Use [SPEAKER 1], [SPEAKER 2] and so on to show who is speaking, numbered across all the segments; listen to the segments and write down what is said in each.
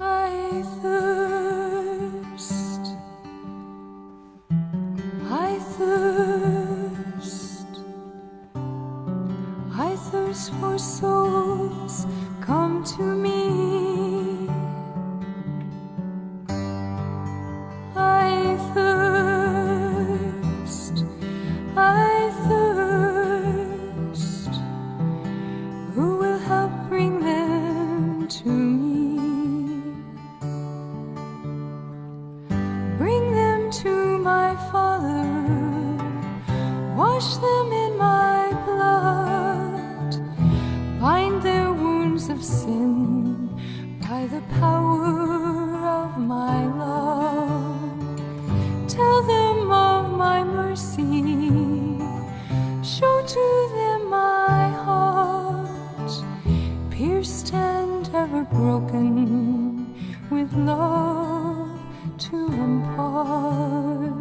[SPEAKER 1] I thirst, I thirst, I thirst for souls, come to me. I thirst, I thirst, who will help bring them to me? Bring them to my Father, wash them in my blood, bind their wounds of sin by the power of my love. Tell them of my mercy, show to them my heart, pierced and ever broken, with love to impart.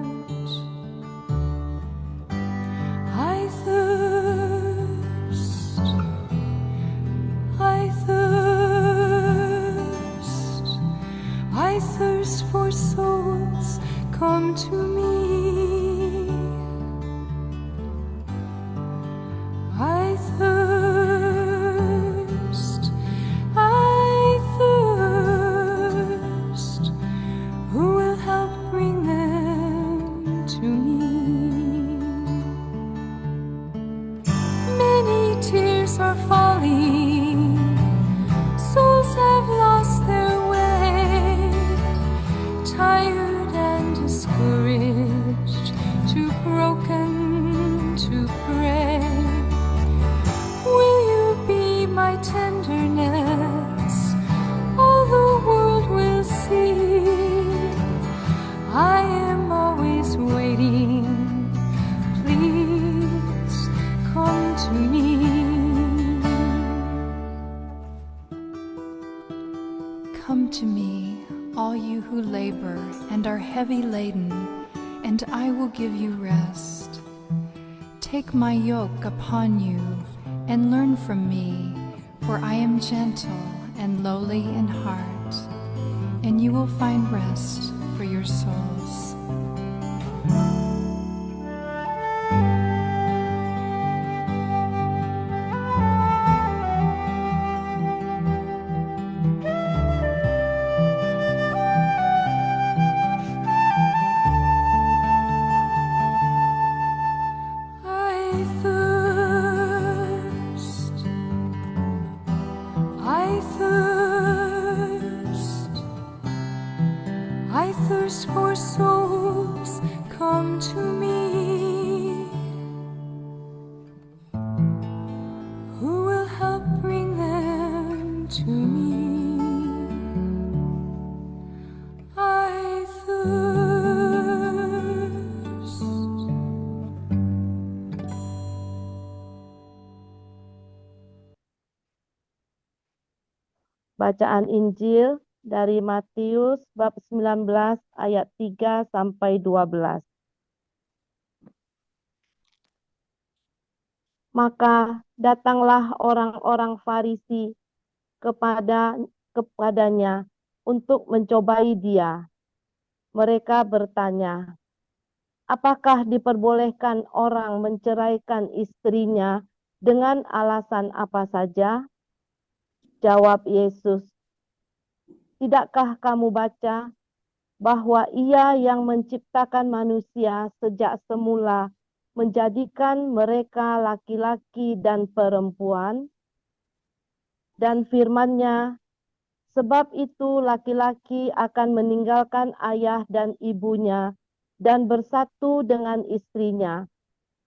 [SPEAKER 1] I thirst, I thirst, I thirst for souls, come to me. I thirst, I thirst, who will help bring them to me? Many tears are falling, souls have lost their way, tired and discouraged, too broken to pray. Will you be my tenderness? All the world will see. I am always waiting. Please come to me. Come to me, all you who labor and are heavy laden, and I will give you rest. Take my yoke upon you and learn from me, for I am gentle and lowly in heart, and you will find rest for your souls. I thirst, I thirst, I thirst for souls, come to me. Who will help bring them to me? I thirst.
[SPEAKER 2] Bacaan Injil dari Matius bab 19 ayat 3 sampai 12. Maka datanglah orang-orang Farisi kepadanya untuk mencobai dia. Mereka bertanya, apakah diperbolehkan orang menceraikan istrinya dengan alasan apa saja? Jawab Yesus, tidakkah kamu baca bahwa Ia yang menciptakan manusia sejak semula menjadikan mereka laki-laki dan perempuan? Dan firman-Nya, sebab itu laki-laki akan meninggalkan ayah dan ibunya dan bersatu dengan istrinya,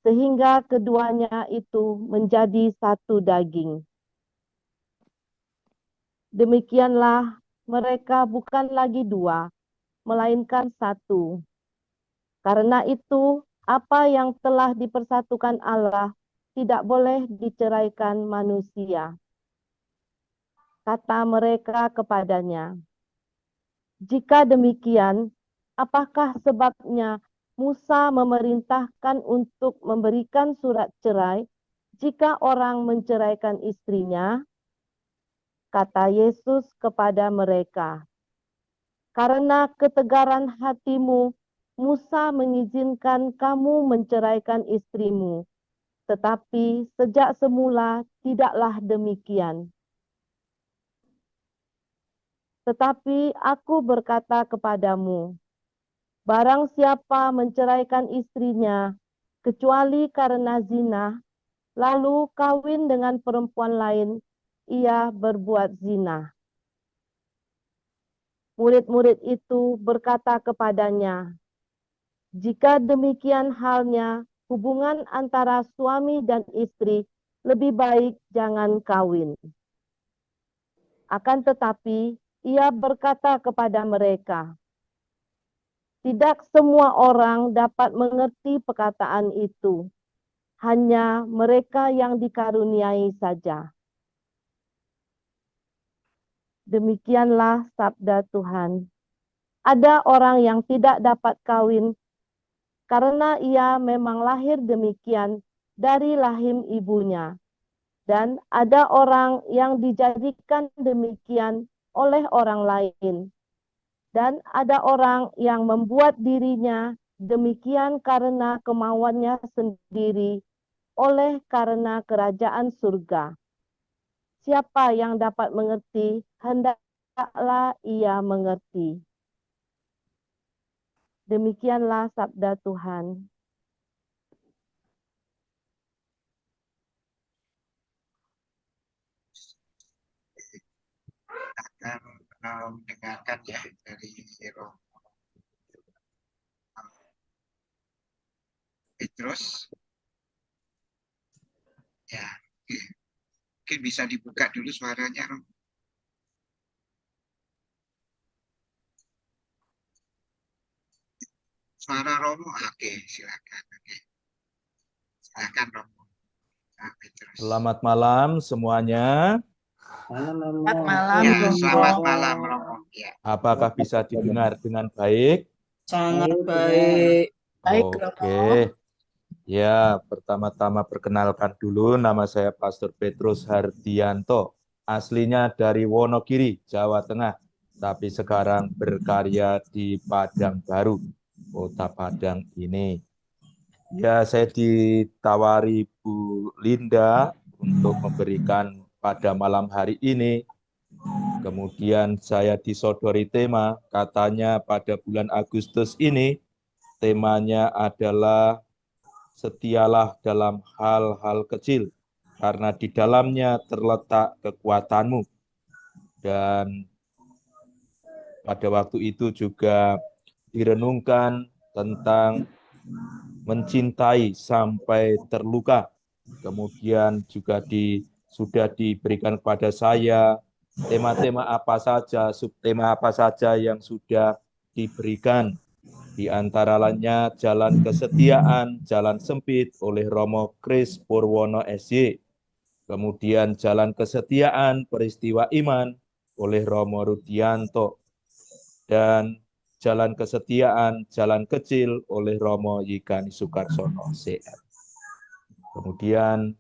[SPEAKER 2] sehingga keduanya itu menjadi satu daging. Demikianlah mereka bukan lagi dua, melainkan satu. Karena itu, apa yang telah dipersatukan Allah tidak boleh diceraikan manusia. Kata mereka kepadanya, jika demikian, apakah sebabnya Musa memerintahkan untuk memberikan surat cerai jika orang menceraikan istrinya. Kata Yesus kepada mereka, "Karena ketegaran hatimu, Musa mengizinkan kamu menceraikan istrimu, tetapi sejak semula tidaklah demikian. Tetapi aku berkata kepadamu, barang siapa menceraikan istrinya, kecuali karena zina, lalu kawin dengan perempuan lain, ia berbuat zina." Murid-murid itu berkata kepadanya, "Jika demikian halnya, hubungan antara suami dan istri lebih baik jangan kawin." Akan tetapi, ia berkata kepada mereka, "Tidak semua orang dapat mengerti perkataan itu, hanya mereka yang dikaruniai saja." Demikianlah sabda Tuhan. Ada orang yang tidak dapat kawin karena ia memang lahir demikian dari rahim ibunya. Dan ada orang yang dijadikan demikian oleh orang lain. Dan ada orang yang membuat dirinya demikian karena kemauannya sendiri, oleh karena kerajaan surga. Siapa yang dapat mengerti, hendaklah ia mengerti. Demikianlah sabda Tuhan.
[SPEAKER 3] Akan mendengarkan ya dari Romo Petrus. Ya, oke. Mungkin bisa dibuka dulu suaranya, Romo. Suara Romo, oke, silakan. Oke. Silakan Romo Petrus.
[SPEAKER 4] Selamat malam semuanya.
[SPEAKER 5] Selamat malam,
[SPEAKER 3] Ya,
[SPEAKER 5] Romo.
[SPEAKER 3] selamat malam Romo. Ya.
[SPEAKER 4] Apakah bisa didengar dengan baik?
[SPEAKER 5] Sangat baik. Baik, Romo.
[SPEAKER 4] Oke. Ya, pertama-tama perkenalkan dulu, nama saya Pastor Petrus Hardianto. Aslinya dari Wonogiri, Jawa Tengah. Tapi sekarang berkarya di Padang Baru, Kota Padang ini. Ya, saya ditawari Bu Linda untuk memberikan pada malam hari ini. Kemudian saya disodori tema, katanya pada bulan Agustus ini, temanya adalah setialah dalam hal-hal kecil, karena di dalamnya terletak kekuatanmu. Dan pada waktu itu juga direnungkan tentang mencintai sampai terluka. Kemudian juga sudah diberikan kepada saya tema-tema apa saja, subtema apa saja yang sudah diberikan. Di antara lainnya jalan kesetiaan, jalan sempit oleh Romo Kris Purwono SY. Kemudian jalan kesetiaan, peristiwa iman oleh Romo Rudianto. Dan jalan kesetiaan, jalan kecil oleh Romo Yikani Sukarsono CR. Kemudian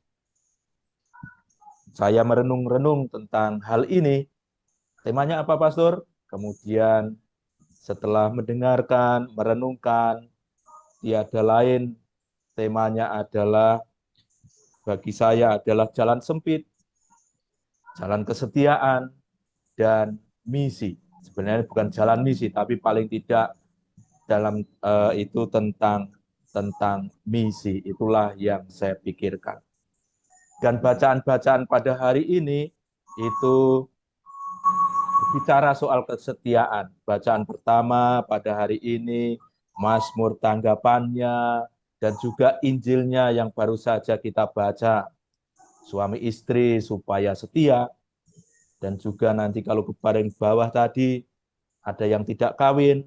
[SPEAKER 4] saya merenung-renung tentang hal ini. Temanya apa, Pastor? Kemudian setelah mendengarkan, merenungkan, tiada lain, temanya adalah, bagi saya adalah jalan sempit, jalan kesetiaan, dan misi. Sebenarnya bukan jalan misi, tapi paling tidak dalam itu tentang misi. Itulah yang saya pikirkan. Dan bacaan-bacaan pada hari ini itu bicara soal kesetiaan. Bacaan pertama pada hari ini, Mazmur tanggapannya, dan juga Injilnya yang baru saja kita baca. Suami istri supaya setia, dan juga nanti kalau ke bagian bawah tadi, ada yang tidak kawin,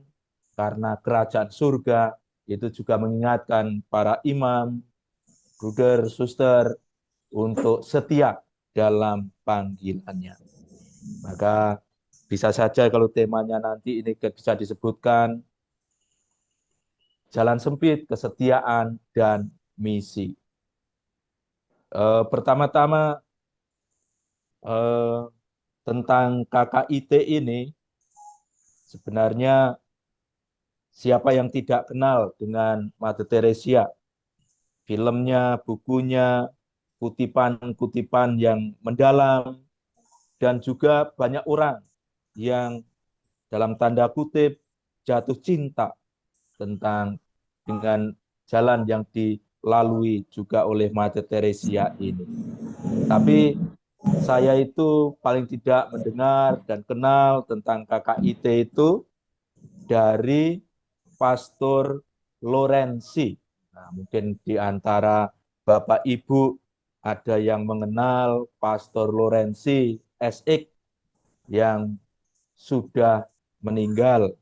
[SPEAKER 4] karena kerajaan surga, itu juga mengingatkan para imam, bruder, suster, untuk setia dalam panggilannya. Maka bisa saja kalau temanya nanti ini bisa disebutkan jalan sempit, kesetiaan, dan misi. Pertama-tama tentang KKIT ini, sebenarnya siapa yang tidak kenal dengan Mother Teresa? Filmnya, bukunya, kutipan-kutipan yang mendalam, dan juga banyak orang yang dalam tanda kutip jatuh cinta dengan jalan yang dilalui juga oleh Mother Teresa ini. Tapi saya itu paling tidak mendengar dan kenal tentang KKIT itu dari Pastor Lorenzi. Nah, mungkin di antara Bapak Ibu ada yang mengenal Pastor Lorenzi SX yang sudah meninggal.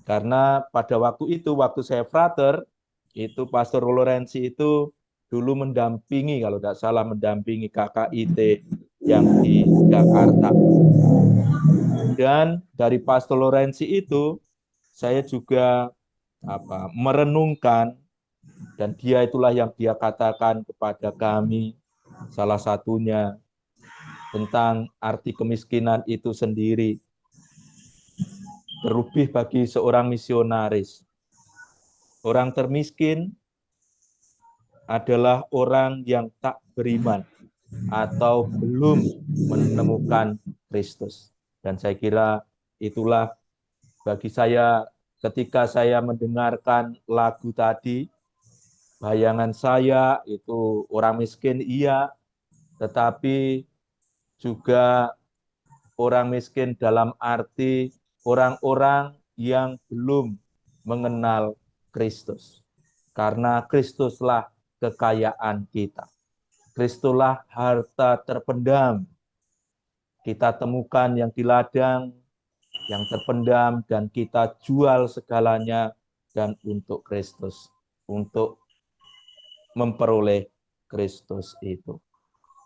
[SPEAKER 4] Karena pada waktu itu, waktu saya frater, itu Pastor Lorenzi itu dulu mendampingi, kalau tidak salah mendampingi KKIT yang di Jakarta. Dan dari Pastor Lorenzi itu, saya juga merenungkan, dan dia itulah yang dia katakan kepada kami, salah satunya, tentang arti kemiskinan itu sendiri. Terlebih bagi seorang misionaris. Orang termiskin adalah orang yang tak beriman atau belum menemukan Kristus. Dan saya kira itulah bagi saya ketika saya mendengarkan lagu tadi, bayangan saya itu orang miskin iya, tetapi juga orang miskin dalam arti orang-orang yang belum mengenal Kristus. Karena Kristuslah kekayaan kita. Kristuslah harta terpendam. Kita temukan yang di ladang, yang terpendam, dan kita jual segalanya dan untuk Kristus. Untuk memperoleh Kristus itu.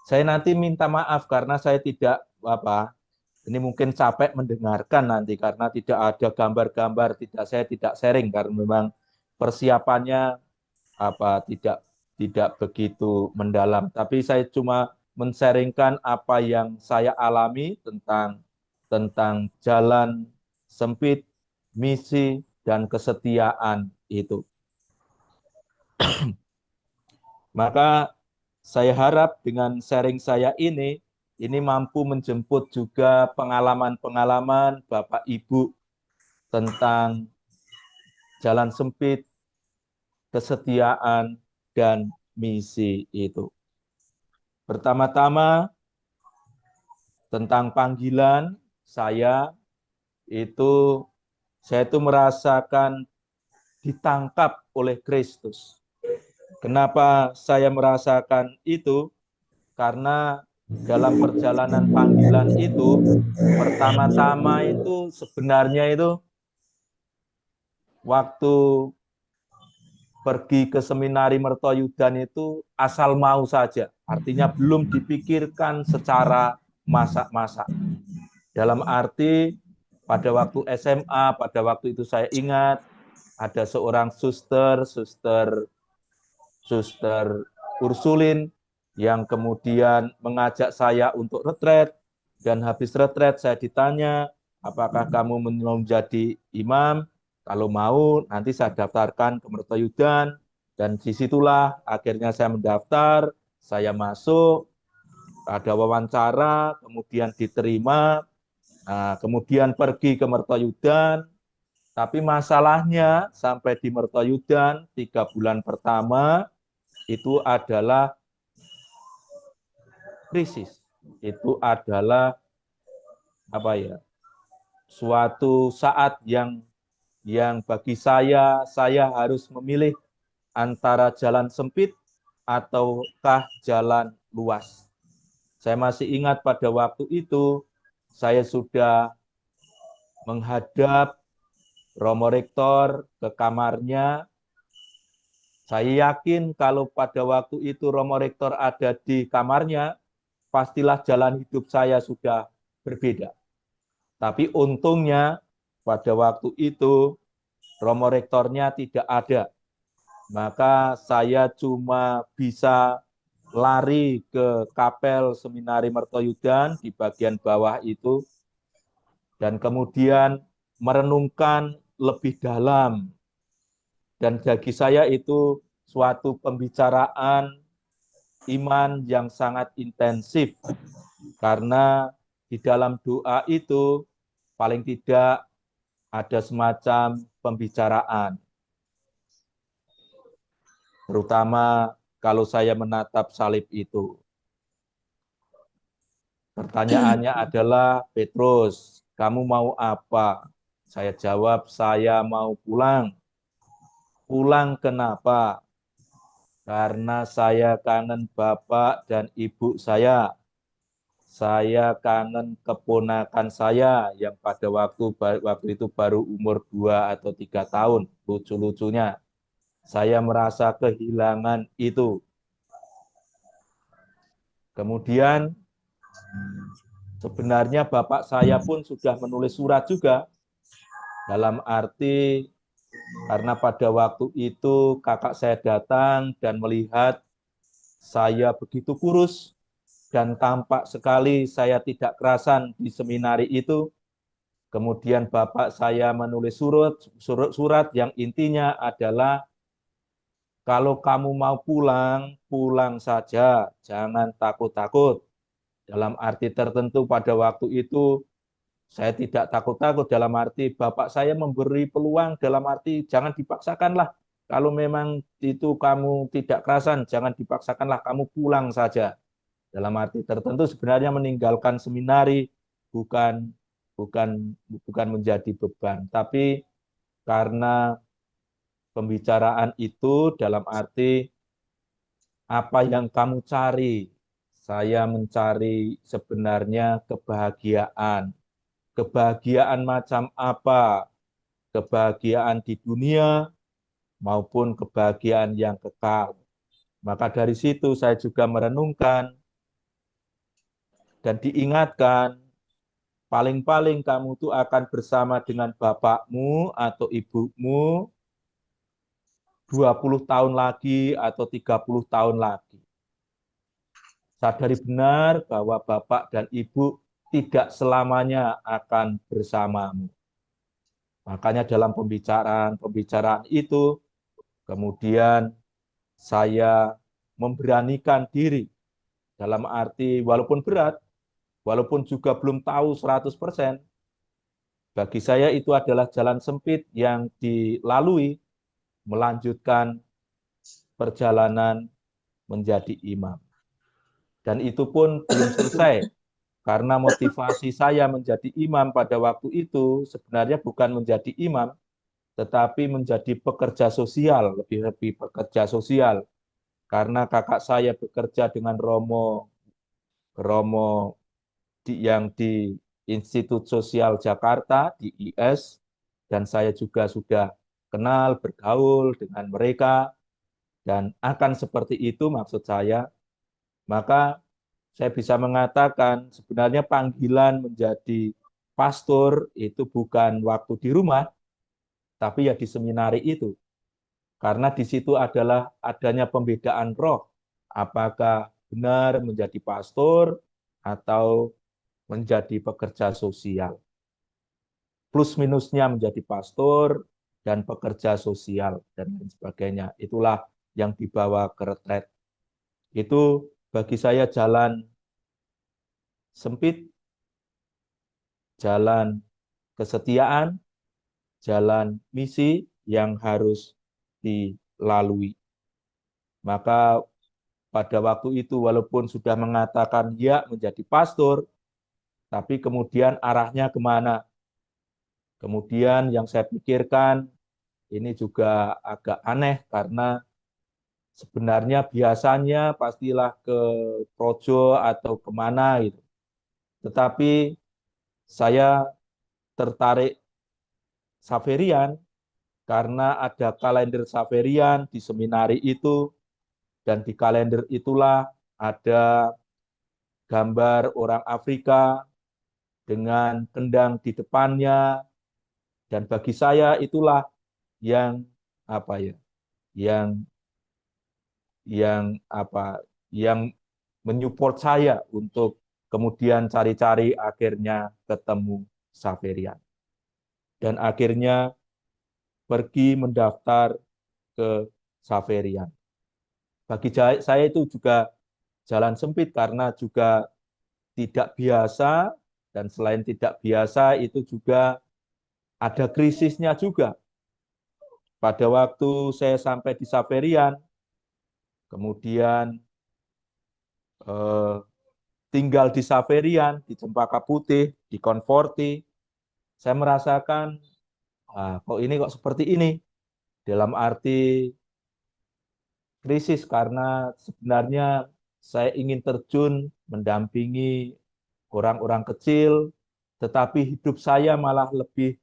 [SPEAKER 4] Saya nanti minta maaf karena saya tidak ini mungkin capek mendengarkan nanti karena tidak ada gambar-gambar, saya tidak sharing karena memang persiapannya tidak begitu mendalam. Tapi saya cuma men-sharingkan apa yang saya alami tentang jalan sempit, misi, dan kesetiaan itu. Maka saya harap dengan sharing saya ini mampu menjemput juga pengalaman-pengalaman Bapak Ibu tentang jalan sempit, kesetiaan, dan misi itu. Pertama-tama tentang panggilan saya itu merasakan ditangkap oleh Kristus. Kenapa saya merasakan itu? Karena dalam perjalanan panggilan itu, pertama-tama itu sebenarnya itu waktu pergi ke seminari Mertoyudan itu asal mau saja. Artinya belum dipikirkan secara masak-masak. Dalam arti pada waktu SMA, pada waktu itu saya ingat ada seorang suster Ursulin yang kemudian mengajak saya untuk retret, dan habis retret saya ditanya, apakah kamu mau menjadi imam? Kalau mau, nanti saya daftarkan ke Mertoyudan, dan disitulah akhirnya saya mendaftar, saya masuk, ada wawancara, kemudian diterima, kemudian pergi ke Mertoyudan, tapi masalahnya sampai di Mertoyudan 3 bulan pertama, itu adalah krisis. Itu adalah suatu saat yang bagi saya harus memilih antara jalan sempit ataukah jalan luas. Saya masih ingat pada waktu itu saya sudah menghadap Romo Rektor ke kamarnya. Saya yakin kalau pada waktu itu Romo Rektor ada di kamarnya, pastilah jalan hidup saya sudah berbeda. Tapi untungnya pada waktu itu Romo Rektornya tidak ada. Maka saya cuma bisa lari ke kapel Seminari Mertoyudan di bagian bawah itu, dan kemudian merenungkan lebih dalam. Dan bagi saya itu suatu pembicaraan iman yang sangat intensif, karena di dalam doa itu paling tidak ada semacam pembicaraan. Terutama kalau saya menatap salib itu. Pertanyaannya adalah, Petrus, kamu mau apa? Saya jawab, saya mau pulang. Pulang kenapa? Karena saya kangen bapak dan ibu saya. Saya kangen keponakan saya yang pada waktu itu baru umur 2 atau 3 tahun. Lucu-lucunya. Saya merasa kehilangan itu. Kemudian sebenarnya bapak saya pun sudah menulis surat juga. Dalam arti karena pada waktu itu kakak saya datang dan melihat saya begitu kurus dan tampak sekali saya tidak kerasan di seminari itu. Kemudian bapak saya menulis surat yang intinya adalah, kalau kamu mau pulang, pulang saja, jangan takut-takut. Dalam arti tertentu pada waktu itu, saya tidak takut-takut dalam arti bapak saya memberi peluang dalam arti jangan dipaksakanlah. Kalau memang itu kamu tidak kerasan, jangan dipaksakanlah, kamu pulang saja. Dalam arti tertentu sebenarnya meninggalkan seminari bukan bukan menjadi beban, tapi karena pembicaraan itu dalam arti apa yang kamu cari. Saya mencari sebenarnya kebahagiaan. Kebahagiaan macam apa? Kebahagiaan di dunia maupun kebahagiaan yang kekal. Maka dari situ saya juga merenungkan dan diingatkan, paling-paling kamu tuh akan bersama dengan bapakmu atau ibumu 20 tahun lagi atau 30 tahun lagi. Sadari benar bahwa bapak dan ibu tidak selamanya akan bersamamu. Makanya dalam pembicaraan itu, kemudian saya memberanikan diri. Dalam arti walaupun berat, walaupun juga belum tahu 100%, bagi saya itu adalah jalan sempit yang dilalui melanjutkan perjalanan menjadi imam. Dan itu pun belum selesai, karena motivasi saya menjadi imam pada waktu itu sebenarnya bukan menjadi imam, tetapi menjadi pekerja sosial, lebih-lebih pekerja sosial. Karena kakak saya bekerja dengan Romo yang di Institut Sosial Jakarta, di IS, dan saya juga sudah kenal, bergaul dengan mereka, dan akan seperti itu maksud saya. Maka saya bisa mengatakan sebenarnya panggilan menjadi pastor itu bukan waktu di rumah, tapi ya di seminari itu. Karena di situ adalah adanya pembedaan roh. Apakah benar menjadi pastor atau menjadi pekerja sosial. Plus minusnya menjadi pastor dan pekerja sosial dan lain sebagainya. Itulah yang dibawa ke retret. Itu bagi saya jalan sempit, jalan kesetiaan, jalan misi yang harus dilalui. Maka pada waktu itu walaupun sudah mengatakan ya menjadi pastor, tapi kemudian arahnya kemana? Kemudian yang saya pikirkan ini juga agak aneh karena sebenarnya biasanya pastilah ke Projo atau kemana gitu. Tetapi saya tertarik Xaverian karena ada kalender Xaverian di seminari itu, dan di kalender itulah ada gambar orang Afrika dengan kendang di depannya, dan bagi saya itulah yang apa ya, yang yang menyupport saya untuk kemudian cari-cari akhirnya ketemu Xaverian. Dan akhirnya pergi mendaftar ke Xaverian. Bagi saya itu juga jalan sempit karena juga tidak biasa, dan selain tidak biasa itu juga ada krisisnya juga. Pada waktu saya sampai di Xaverian, kemudian tinggal di Xaverian, di Cempaka Putih, di Konforti, saya merasakan, kok ini kok seperti ini. Dalam arti krisis karena sebenarnya saya ingin terjun mendampingi orang-orang kecil, tetapi hidup saya malah lebih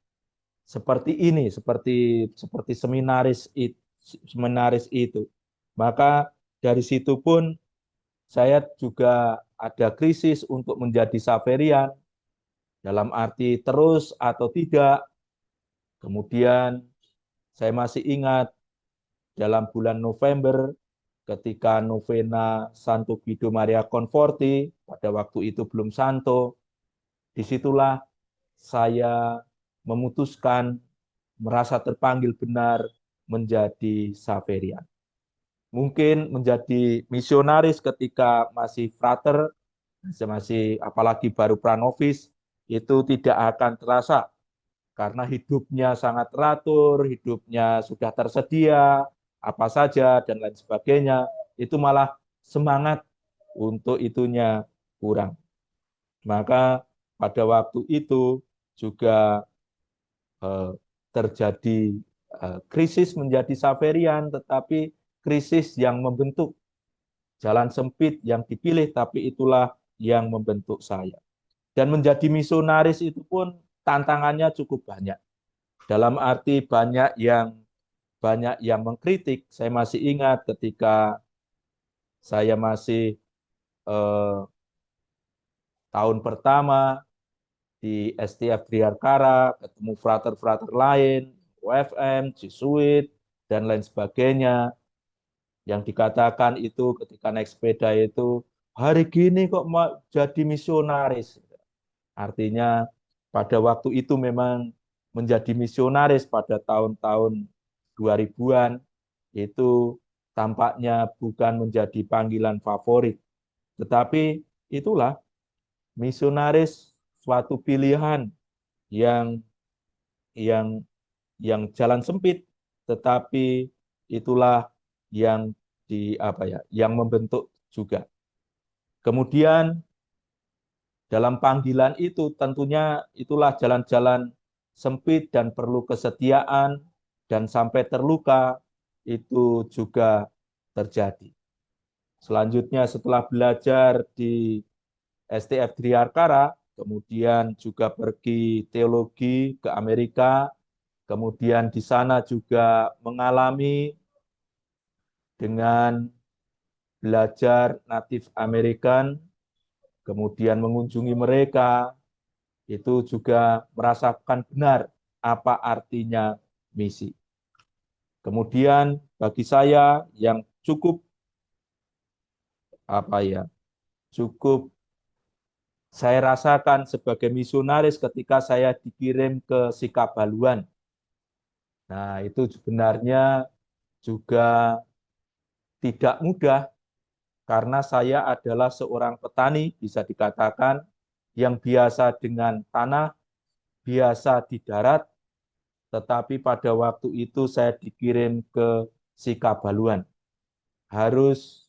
[SPEAKER 4] seperti ini, seperti seminaris itu. Maka dari situ pun saya juga ada krisis untuk menjadi Xaverian, dalam arti terus atau tidak. Kemudian saya masih ingat dalam bulan November ketika novena Santo Guido Maria Conforti, pada waktu itu belum Santo, disitulah saya memutuskan merasa terpanggil benar menjadi Xaverian. Mungkin menjadi misionaris ketika masih frater, masih apalagi baru pranovis, itu tidak akan terasa karena hidupnya sangat teratur, hidupnya sudah tersedia, apa saja, dan lain sebagainya, itu malah semangat untuk itunya kurang. Maka pada waktu itu juga terjadi krisis menjadi Xaverian, tetapi krisis yang membentuk, jalan sempit yang dipilih, tapi itulah yang membentuk saya. Dan menjadi misionaris itu pun tantangannya cukup banyak. Dalam arti banyak yang mengkritik. Saya masih ingat ketika saya masih tahun pertama di STF Briarkara, ketemu frater-frater lain, UFM, Jesuit, dan lain sebagainya. Yang dikatakan itu ketika naik sepeda itu, hari gini kok mau jadi misionaris. Artinya pada waktu itu memang menjadi misionaris pada tahun-tahun 2000-an itu tampaknya bukan menjadi panggilan favorit. Tetapi itulah misionaris suatu pilihan yang yang jalan sempit, tetapi itulah yang yang membentuk juga. Kemudian dalam panggilan itu tentunya itulah jalan-jalan sempit dan perlu kesetiaan, dan sampai terluka itu juga terjadi. Selanjutnya setelah belajar di STF Triarkara, kemudian juga pergi teologi ke Amerika, kemudian di sana juga mengalami dengan belajar Native American, kemudian mengunjungi mereka, itu juga merasakan benar apa artinya misi. Kemudian bagi saya yang cukup cukup saya rasakan sebagai misionaris ketika saya dikirim ke Sikabaluan. Nah, itu sebenarnya juga tidak mudah karena saya adalah seorang petani, bisa dikatakan, yang biasa dengan tanah, biasa di darat, tetapi pada waktu itu saya dikirim ke Sikabaluan. Harus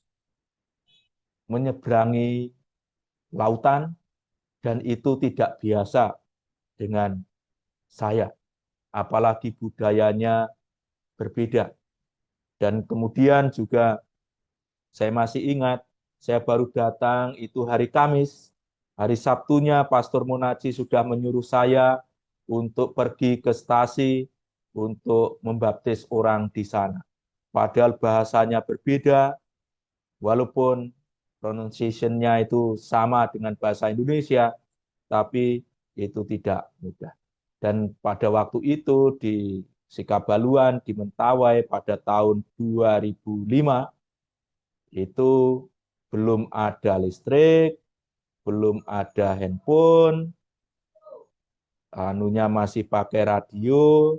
[SPEAKER 4] menyeberangi lautan, dan itu tidak biasa dengan saya. Apalagi budayanya berbeda. Dan kemudian juga saya masih ingat, saya baru datang itu hari Kamis. Hari Sabtunya Pastor Monaci sudah menyuruh saya untuk pergi ke stasi untuk membaptis orang di sana. Padahal bahasanya berbeda, walaupun pronunciation-nya itu sama dengan bahasa Indonesia, tapi itu tidak mudah. Dan pada waktu itu di Sikabaluan di Mentawai pada tahun 2005 itu belum ada listrik, belum ada handphone, anunya masih pakai radio,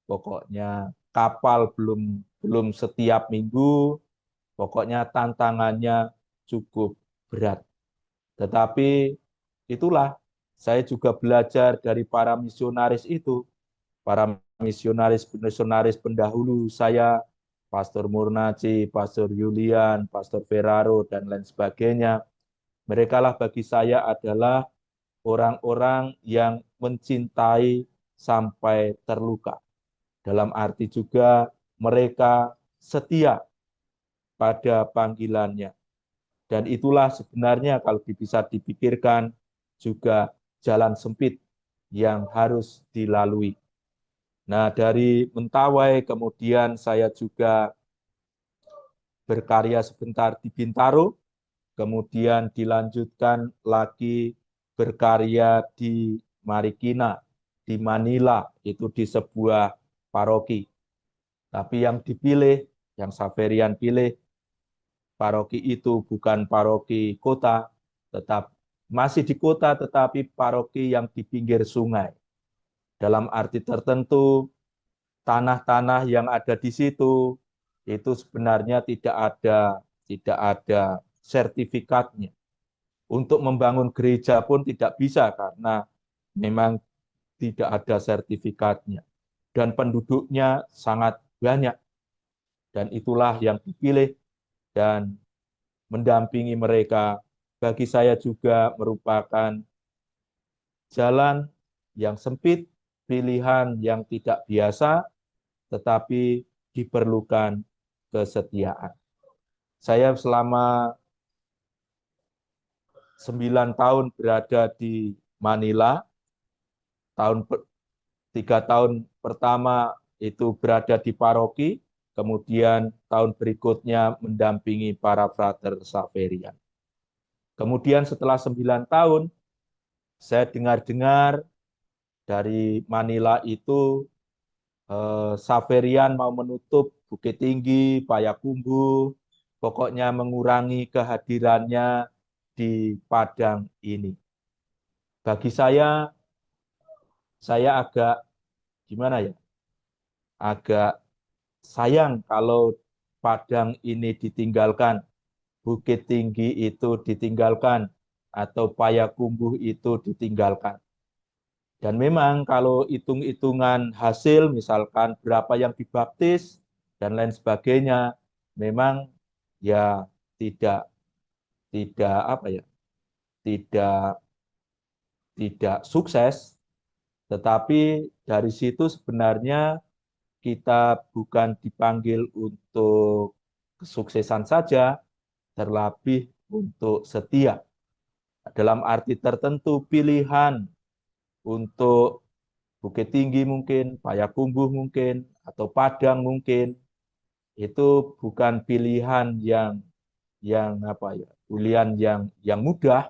[SPEAKER 4] pokoknya kapal belum setiap minggu, pokoknya tantangannya cukup berat. Tetapi itulah saya juga belajar dari para misionaris itu, para misionaris pendahulu saya, Pastor Murnaci, Pastor Julian, Pastor Ferraro, dan lain sebagainya. Mereka lah bagi saya adalah orang-orang yang mencintai sampai terluka. Dalam arti juga mereka setia pada panggilannya. Dan itulah sebenarnya kalau bisa dipikirkan juga jalan sempit yang harus dilalui. Nah, dari Mentawai kemudian saya juga berkarya sebentar di Bintaro, kemudian dilanjutkan lagi berkarya di Marikina, di Manila, itu di sebuah paroki. Tapi yang dipilih, yang Xaverian pilih, paroki itu bukan paroki kota, tetap masih di kota, tetapi paroki yang di pinggir sungai. Dalam arti tertentu, tanah-tanah yang ada di situ itu sebenarnya tidak ada sertifikatnya. Untuk membangun gereja pun tidak bisa karena memang tidak ada sertifikatnya. Dan penduduknya sangat banyak. Dan itulah yang dipilih dan mendampingi mereka. Bagi saya juga merupakan jalan yang sempit, pilihan yang tidak biasa, tetapi diperlukan kesetiaan. Saya selama 9 tahun berada di Manila, 3 tahun pertama itu berada di paroki, kemudian tahun berikutnya mendampingi para frater Xaverian. Kemudian setelah 9 tahun, saya dengar-dengar dari Manila itu Xaverian mau menutup Bukit Tinggi, Payakumbuh, pokoknya mengurangi kehadirannya di Padang ini. Bagi saya agak gimana ya? Agak sayang kalau Padang ini ditinggalkan, Bukit Tinggi itu ditinggalkan, atau Payakumbuh itu ditinggalkan. Dan memang kalau hitung-hitungan hasil, misalkan berapa yang dibaptis dan lain sebagainya, memang ya tidak apa ya, tidak sukses. Tetapi dari situ sebenarnya kita bukan dipanggil untuk kesuksesan saja, terlebih untuk setia. Dalam arti tertentu pilihan untuk Bukit Tinggi mungkin, Payakumbuh mungkin, atau Padang mungkin, itu bukan pilihan yang apa ya, pilihan yang mudah,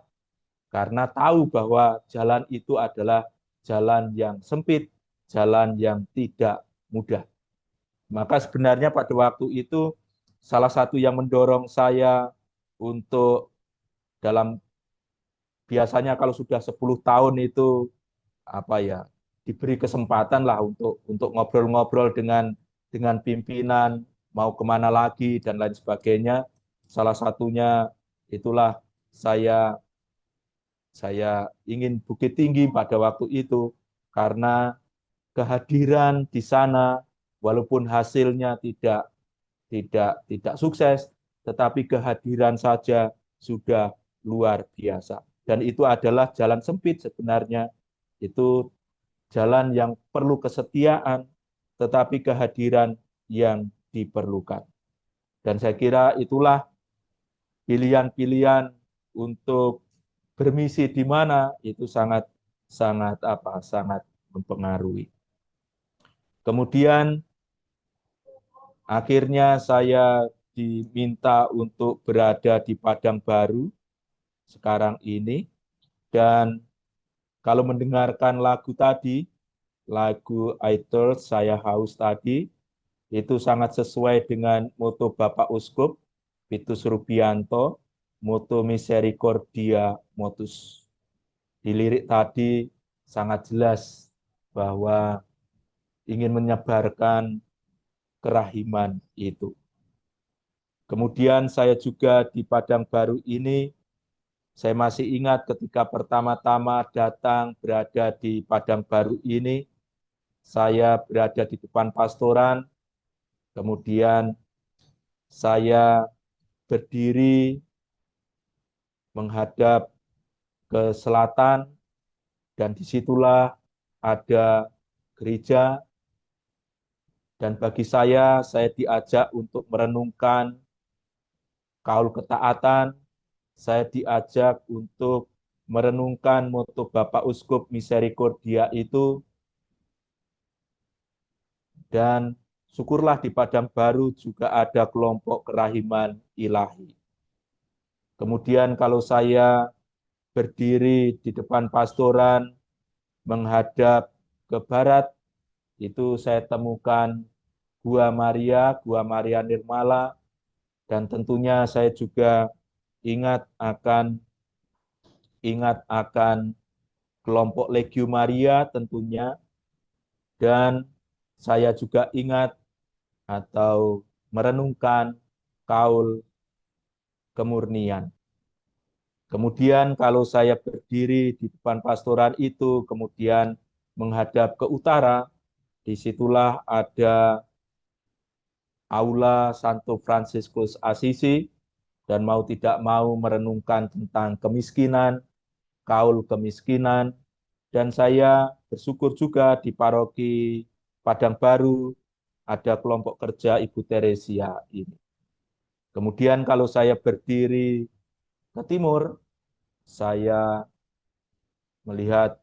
[SPEAKER 4] karena tahu bahwa jalan itu adalah jalan yang sempit, jalan yang tidak mudah. Maka sebenarnya pada waktu itu salah satu yang mendorong saya untuk dalam biasanya kalau sudah 10 tahun itu apa ya, diberi kesempatan lah untuk ngobrol-ngobrol dengan pimpinan, mau kemana lagi dan lain sebagainya. Salah satunya itulah saya ingin Bukit Tinggi pada waktu itu karena kehadiran di sana walaupun hasilnya tidak sukses, tetapi kehadiran saja sudah luar biasa. Dan itu adalah jalan sempit sebenarnya. Itu jalan yang perlu kesetiaan, tetapi kehadiran yang diperlukan. Dan saya kira itulah pilihan-pilihan untuk bermisi di mana itu sangat mempengaruhi. Kemudian akhirnya saya diminta untuk berada di Padang Baru sekarang ini, dan kalau mendengarkan lagu tadi lagu I Thirst, Saya Haus tadi, itu sangat sesuai dengan moto Bapak Uskup, Vitus Rubianto, moto Misericordia Motus. Di lirik tadi sangat jelas bahwa ingin menyebarkan kerahiman itu. Kemudian saya juga di Padang Baru ini, saya masih ingat ketika pertama-tama datang berada di Padang Baru ini, saya berada di depan pastoran, kemudian saya berdiri menghadap ke selatan, dan disitulah ada gereja, dan bagi saya diajak untuk merenungkan kaul ketaatan, saya diajak untuk merenungkan moto Bapak Uskup Misericordia itu, dan syukurlah di Padang Baru juga ada kelompok kerahiman ilahi. Kemudian kalau saya berdiri di depan pastoran menghadap ke barat, itu saya temukan Gua Maria Nirmala, dan tentunya saya juga ingat akan kelompok Legio Maria tentunya, dan saya juga ingat atau merenungkan kaul kemurnian. Kemudian kalau saya berdiri di depan pastoran itu, kemudian menghadap ke utara, disitulah ada Aula Santo Fransiskus Assisi, dan mau tidak mau merenungkan tentang kemiskinan, kaul kemiskinan, dan saya bersyukur juga di paroki Padang Baru ada kelompok kerja Ibu Teresia ini. Kemudian kalau saya berdiri ke timur, saya melihat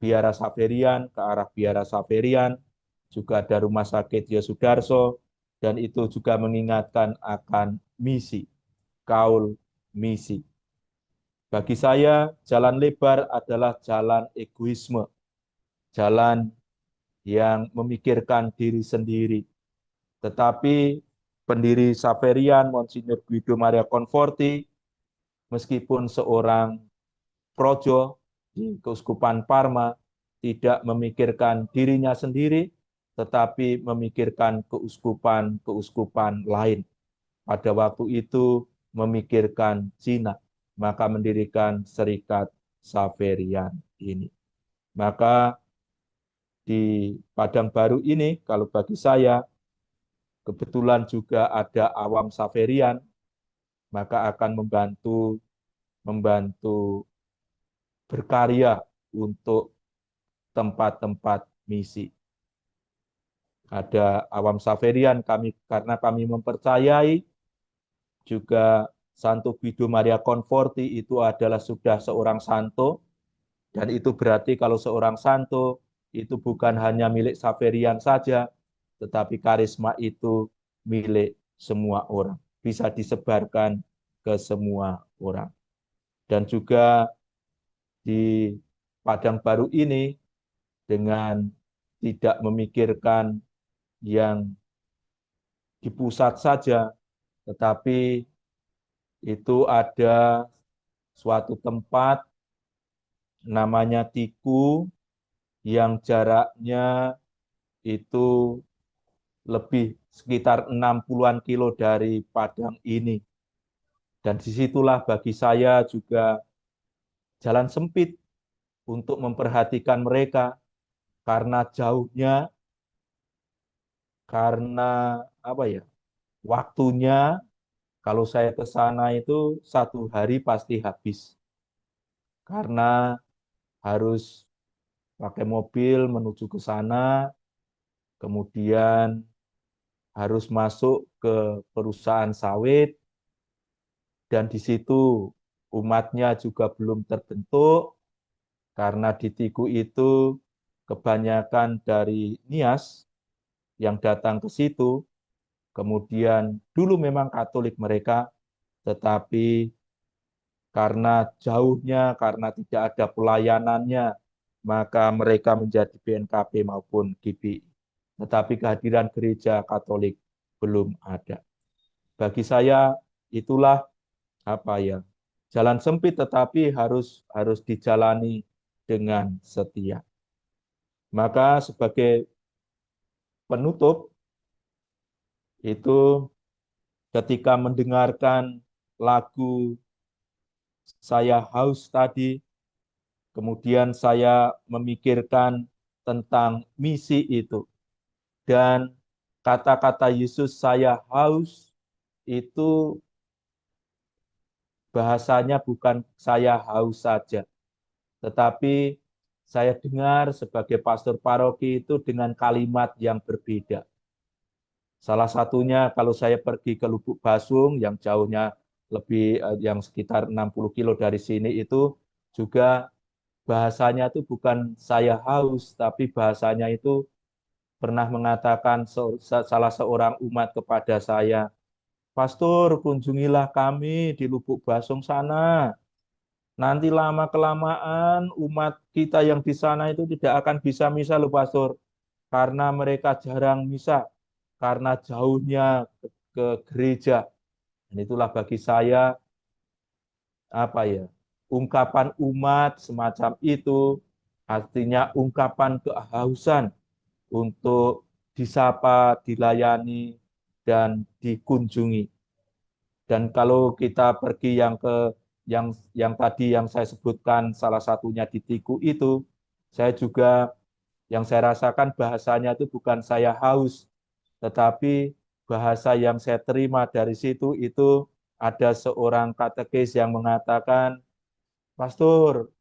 [SPEAKER 4] Biara Saverian, ke arah Biara Saverian, juga ada Rumah Sakit Yosudarso, dan itu juga mengingatkan akan misi, kaul misi. Bagi saya, jalan lebar adalah jalan egoisme, jalan yang memikirkan diri sendiri. Tetapi pendiri Saverian, Monsignor Guido Maria Conforti, meskipun seorang projo di Keuskupan Parma, tidak memikirkan dirinya sendiri, tetapi memikirkan keuskupan-keuskupan lain. Pada waktu itu memikirkan Cina, maka mendirikan Serikat Saverian ini. Maka di Padang Baru ini, kalau bagi saya, kebetulan juga ada awam Saverian, maka akan membantu berkarya untuk tempat-tempat misi. Ada awam Saverian karena kami mempercayai juga Santo Guido Maria Conforti itu adalah sudah seorang santo, dan itu berarti kalau seorang santo itu bukan hanya milik Saverian saja, tetapi karisma itu milik semua orang, bisa disebarkan ke semua orang. Dan juga di Padang Baru ini, dengan tidak memikirkan yang di pusat saja, tetapi itu ada suatu tempat namanya Tiku yang jaraknya itu lebih sekitar 60-an kilo dari Padang ini. Dan disitulah bagi saya juga jalan sempit untuk memperhatikan mereka, karena jauhnya, karena waktunya. Kalau saya ke sana itu 1 hari pasti habis, karena harus pakai mobil menuju ke sana, kemudian harus masuk ke perusahaan sawit, dan di situ umatnya juga belum terbentuk, karena di Tiku itu kebanyakan dari Nias yang datang ke situ. Kemudian dulu memang Katolik mereka, tetapi karena jauhnya, karena tidak ada pelayanannya, maka mereka menjadi BNKP maupun GBI. Tetapi kehadiran gereja Katolik belum ada. Bagi saya itulah jalan sempit tetapi harus dijalani dengan setia. Maka sebagai penutup itu ketika mendengarkan lagu Saya Haus tadi, kemudian saya memikirkan tentang misi itu. Dan kata-kata Yesus saya haus itu bahasanya bukan saya haus saja. Tetapi saya dengar sebagai pastor paroki itu dengan kalimat yang berbeda. Salah satunya kalau saya pergi ke Lubuk Basung yang jauhnya yang sekitar 60 kilo dari sini itu juga bahasanya itu bukan saya haus, tapi bahasanya itu pernah mengatakan salah seorang umat kepada saya, Pastor, kunjungilah kami di Lubuk Basung sana. Nanti lama-kelamaan umat kita yang di sana itu tidak akan bisa misa loh, Pastor. Karena mereka jarang misa, karena jauhnya ke gereja. Dan itulah bagi saya, ungkapan umat semacam itu, artinya ungkapan kehausan untuk disapa, dilayani, dan dikunjungi. Dan kalau kita pergi yang tadi yang saya sebutkan salah satunya di Tiku itu, saya juga yang saya rasakan bahasanya itu bukan saya haus, tetapi bahasa yang saya terima dari situ itu ada seorang katekis yang mengatakan, Pastor,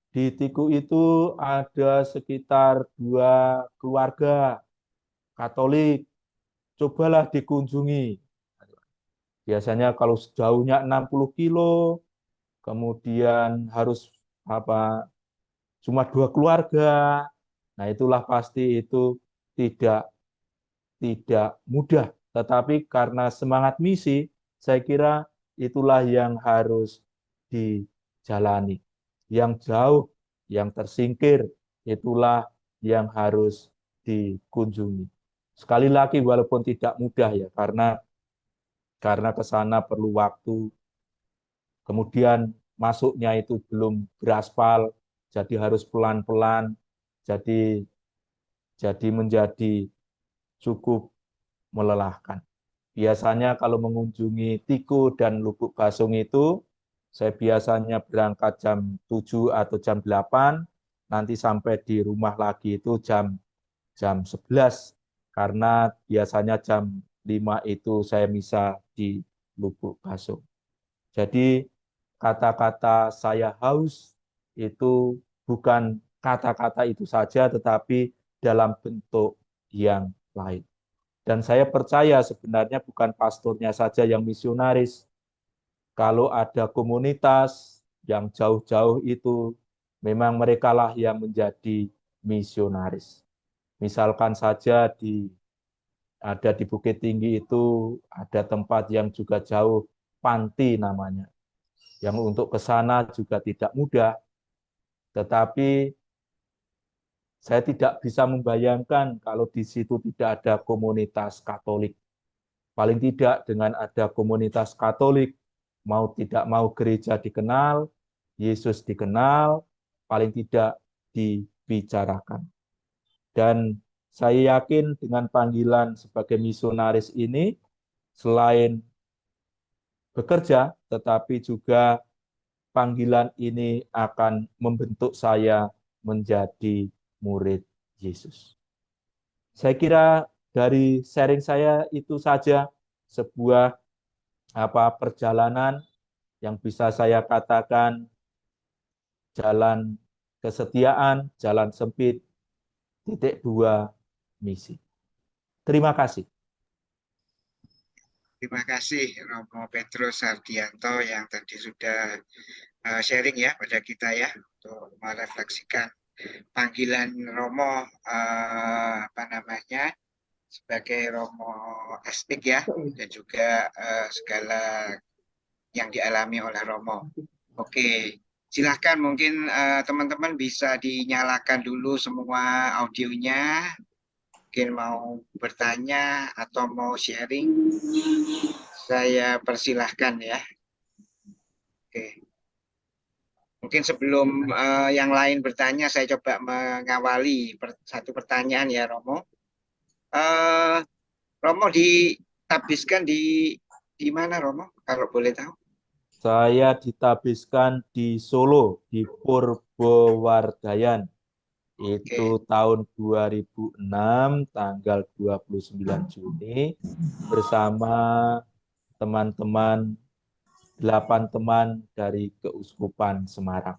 [SPEAKER 4] di Tiku itu ada sekitar 2 keluarga Katolik, cobalah dikunjungi. Biasanya kalau sejauhnya 60 kilo, kemudian harus cuma 2 keluarga. Nah, itulah pasti itu tidak mudah. Tetapi karena semangat misi, saya kira itulah yang harus dijalani. Yang jauh, yang tersingkir, itulah yang harus dikunjungi. Sekali lagi walaupun tidak mudah ya, karena ke sana perlu waktu. Kemudian masuknya itu belum beraspal, jadi harus pelan-pelan. Jadi menjadi cukup melelahkan. Biasanya kalau mengunjungi Tiku dan Lubuk Basung itu, saya biasanya berangkat jam 7 atau jam 8, nanti sampai di rumah lagi itu jam 11, karena biasanya jam 5 itu saya misa di Lubuk Basung. Jadi kata-kata saya haus itu bukan kata-kata itu saja, tetapi dalam bentuk yang lain. Dan saya percaya sebenarnya bukan pastornya saja yang misionaris. Kalau ada komunitas yang jauh-jauh itu, memang merekalah yang menjadi misionaris. Misalkan saja ada di Bukit Tinggi itu ada tempat yang juga jauh, Panti namanya. Yang untuk ke sana juga tidak mudah. Tetapi saya tidak bisa membayangkan kalau di situ tidak ada komunitas Katolik. Paling tidak dengan ada komunitas Katolik, mau tidak mau gereja dikenal, Yesus dikenal, paling tidak dibicarakan. Dan saya yakin dengan panggilan sebagai misionaris ini, selain bekerja, tetapi juga panggilan ini akan membentuk saya menjadi murid Yesus. Saya kira dari sharing saya itu saja sebuah perjalanan yang bisa saya katakan jalan kesetiaan, jalan sempit, titik 2 misi. Terima kasih.
[SPEAKER 3] Terima kasih Romo Petrus Sardianto yang tadi sudah sharing ya pada kita ya untuk merefleksikan panggilan Romo sebagai Romo Astik ya, dan juga segala yang dialami oleh Romo. Oke, silahkan mungkin teman-teman bisa dinyalakan dulu semua audionya. Mungkin mau bertanya atau mau sharing, saya persilahkan ya. Oke. Mungkin sebelum yang lain bertanya, saya coba mengawali satu pertanyaan ya, Romo. Romo ditabiskan di mana, Romo? Kalau boleh tahu.
[SPEAKER 4] Saya ditabiskan di Solo, di Purbowardayan. Itu tahun 2006, tanggal 29 Juni, bersama teman-teman, 8 teman dari Keuskupan Semarang.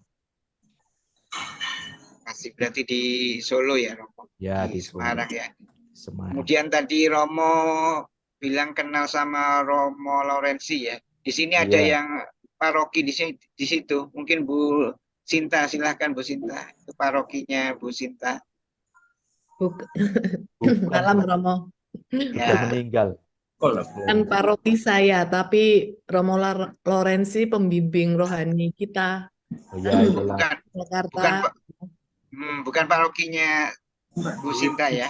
[SPEAKER 3] Masih berarti di Solo ya, Romo?
[SPEAKER 4] Ya,
[SPEAKER 3] di
[SPEAKER 4] di Solo.
[SPEAKER 3] Semarang ya.
[SPEAKER 4] Semarang.
[SPEAKER 3] Kemudian tadi Romo bilang kenal sama Romo Lorenzi ya. Di sini ada
[SPEAKER 4] Iya.
[SPEAKER 3] yang paroki di situ. Mungkin Bu Sinta, silahkan Bu Sinta. Itu parokinya Bu Sinta.
[SPEAKER 4] Bukan,
[SPEAKER 6] Malam Romo.
[SPEAKER 4] sudah
[SPEAKER 3] Ya.
[SPEAKER 4] meninggal.
[SPEAKER 6] Kan paroki saya, tapi Romo Lorenzi pembimbing rohani kita.
[SPEAKER 4] Oh ya, itulah.
[SPEAKER 6] Jakarta.
[SPEAKER 3] Bukan parokinya Bu Sinta ya.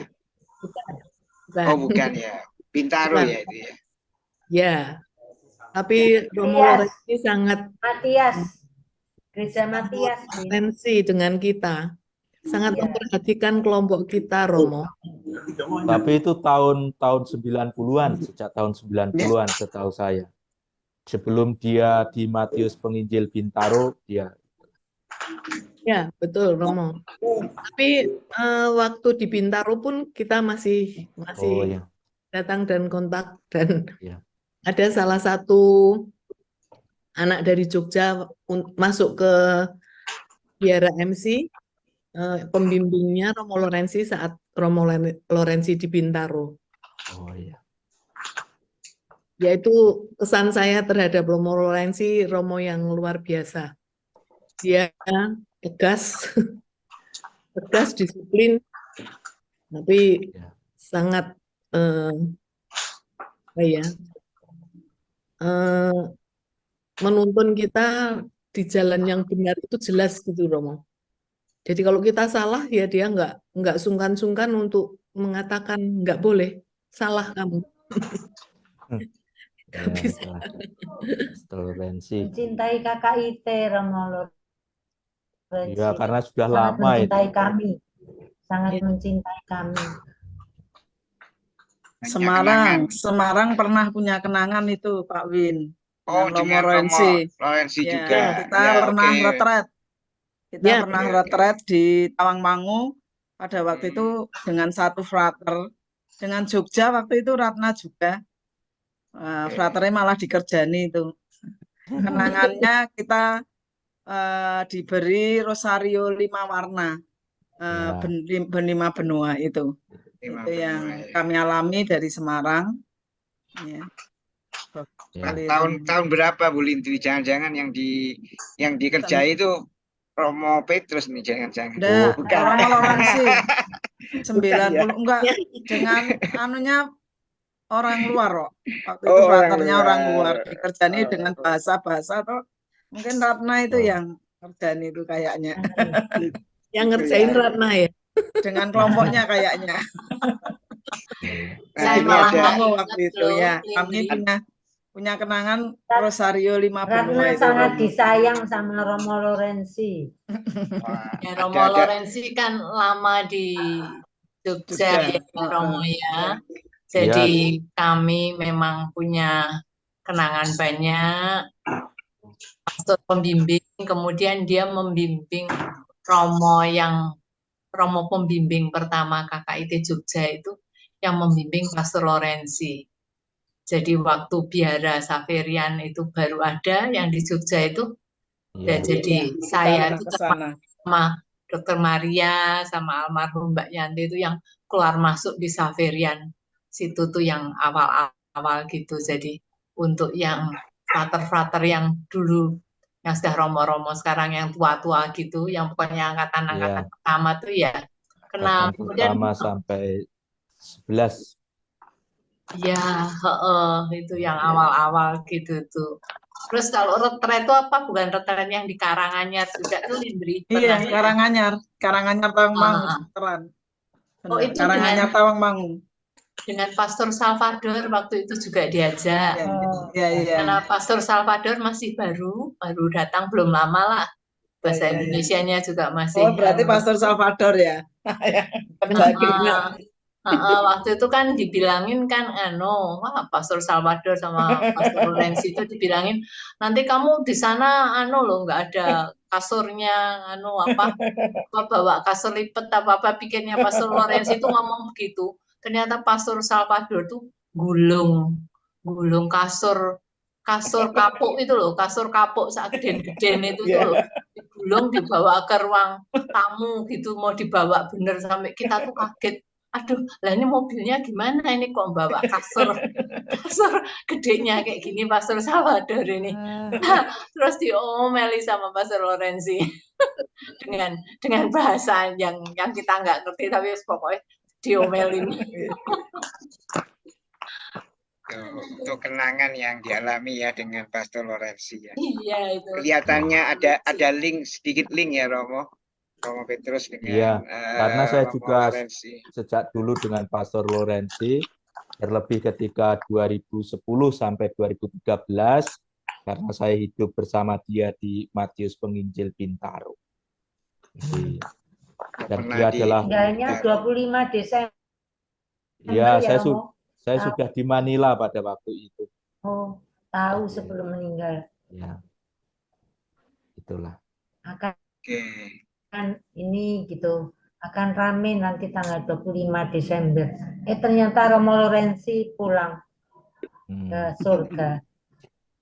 [SPEAKER 6] Bukan.
[SPEAKER 3] Oh bukan ya. Bintaro
[SPEAKER 6] Bukan.
[SPEAKER 3] ya itu ya.
[SPEAKER 6] Ya, tapi Romo Lorenzi sangat
[SPEAKER 7] Matias, Gereja Matias.
[SPEAKER 6] atensi dengan kita. Sangat memperhatikan kelompok kita, Romo.
[SPEAKER 4] Tapi itu tahun 90-an, sejak tahun 90-an setahu saya. Sebelum dia di Matius Penginjil Bintaro, dia.
[SPEAKER 6] Ya, betul, Romo. Tapi waktu di Bintaro pun kita masih
[SPEAKER 4] Oh ya.
[SPEAKER 6] datang dan kontak, dan
[SPEAKER 4] Ya.
[SPEAKER 6] ada salah satu anak dari Jogja masuk ke biara MC, pembimbingnya Romo Lorenzi saat Romo Lorenzi di Bintaro.
[SPEAKER 4] Oh iya.
[SPEAKER 6] Yaitu kesan saya terhadap Romo Lorenzi, Romo yang luar biasa. Dia tegas, tegas, disiplin, tapi sangat menuntun kita di jalan yang benar itu jelas gitu, Romo. Jadi kalau kita salah ya dia nggak sungkan-sungkan untuk mengatakan nggak boleh, salah kamu. Nggak bisa.
[SPEAKER 4] Toleransi.
[SPEAKER 7] Mencintai KKIT Romo Lorenzi.
[SPEAKER 4] Ya, karena sudah
[SPEAKER 7] sangat
[SPEAKER 4] lama
[SPEAKER 7] mencintai
[SPEAKER 4] itu.
[SPEAKER 7] kami, sangat mencintai kami.
[SPEAKER 5] Semarang pernah punya kenangan itu Pak Win.
[SPEAKER 3] Oh, dengan Romo Lorenzi
[SPEAKER 5] ya,
[SPEAKER 3] juga.
[SPEAKER 5] Kita pernah retret. Kita pernah retret di Tawangmangu pada waktu itu dengan satu frater. Dengan Jogja waktu itu Ratna juga. Fraternya malah dikerjani itu. Kenangannya kita diberi rosario 5 warna. Berlima benua itu. Itu yang kami alami dari Semarang. Ya.
[SPEAKER 3] Tahun berapa Bu Linti? Jangan-jangan yang dikerjai itu Romo Petrus nih, jangan-jangan.
[SPEAKER 5] Bukan. Romo Lorenzi 90 enggak, dengan anunya orang luar kok. Waktu itu fraternya orang luar, dikerjani dengan bahasa-bahasa atau mungkin Ratna itu yang kerjani itu kayaknya.
[SPEAKER 6] Yang ngerjain Ratna ya.
[SPEAKER 5] Dengan kelompoknya kayaknya.
[SPEAKER 7] Saya
[SPEAKER 5] malah ngomong waktu itu ya. Kami punya kenangan rosario 5 benua itu.
[SPEAKER 7] sangat disayang sama Romo Lorenzi.
[SPEAKER 8] Ya, Romo Lorenzi kan lama di Jogja ya, Romo ya. Jadi kami memang punya kenangan banyak. Pastor pembimbing, kemudian dia membimbing Romo pembimbing pertama KKIT Jogja itu yang membimbing Pastor Lorenzi. Jadi waktu biara Saverian itu baru ada, yang di Jogja itu ya, jadi saya itu sama Dr. Maria sama almarhum Mbak Yanti itu yang keluar masuk di Saverian situ tuh yang awal-awal gitu. Jadi untuk yang frater-frater yang dulu yang sudah romo-romo sekarang yang tua-tua gitu, yang pokoknya angkatan-angkatan pertama tuh ya kenal. Kemudian
[SPEAKER 4] pertama sampai 11.
[SPEAKER 8] Ya, itu yang awal-awal gitu tuh. Terus kalau retret itu apa? Bukan retret yang di Karanganyar juga tuh Lindri.
[SPEAKER 5] Iya,
[SPEAKER 8] Pernah ya?
[SPEAKER 5] Karanganyar Tawangmangu,
[SPEAKER 8] Ah, ah.
[SPEAKER 5] Veteran.
[SPEAKER 8] Oh,
[SPEAKER 5] Benar,
[SPEAKER 8] itu
[SPEAKER 5] Karanganyar Tawangmangu.
[SPEAKER 8] dengan Pastor Salvador waktu itu juga diajak.
[SPEAKER 5] Iya,
[SPEAKER 7] Oh,
[SPEAKER 5] iya, iya.
[SPEAKER 8] Karena Pastor Salvador masih baru datang belum lama lah. Bahasa
[SPEAKER 5] Iya, iya.
[SPEAKER 8] Indonesianya juga masih.
[SPEAKER 5] Oh, berarti Pastor Salvador ya. Terjadi.
[SPEAKER 8] Waktu itu kan dibilangin kan, wah Pastor Salvador sama Pastor Lorenzi itu dibilangin nanti kamu di sana loh nggak ada kasurnya, apa bawa kasur lipat apa pikirnya Pastor Lorenzi itu ngomong begitu. Ternyata Pastor Salvador tuh gulung kasur kapuk itu loh, kasur kapuk saat geden-geden itu tuh loh, digulung dibawa ke ruang tamu gitu, mau dibawa bener sampai kita tuh kaget. Aduh, lah ini mobilnya gimana ini kok bawa kasur gedenya kayak gini Pastor Salvador ini. Terus diomeli sama Pastor Lorenzi dengan bahasa yang kita nggak ngerti tapi pokoknya diomelin.
[SPEAKER 3] Untuk kenangan yang dialami ya dengan Pastor Lorenzi ya.
[SPEAKER 8] Iya itu.
[SPEAKER 3] Kelihatannya ada sedikit link ya Romo Petrus dengan
[SPEAKER 4] Iya, karena saya
[SPEAKER 3] Romo
[SPEAKER 4] juga
[SPEAKER 3] Lorenzi.
[SPEAKER 4] sejak dulu dengan Pastor Lorenzi, terlebih ketika 2010 sampai 2013, karena saya hidup bersama dia di Matius Penginjil Bintaro. Dan dia adalah
[SPEAKER 7] tinggalnya 25 Desember
[SPEAKER 4] ya,
[SPEAKER 7] ya,
[SPEAKER 4] saya sudah di Manila pada waktu itu.
[SPEAKER 7] Oh, tahu sebelum meninggal.
[SPEAKER 4] Ya, itulah.
[SPEAKER 7] Kan ini gitu akan rame nanti tanggal 25 Desember. Ternyata Romo Lorenzi pulang ke surga.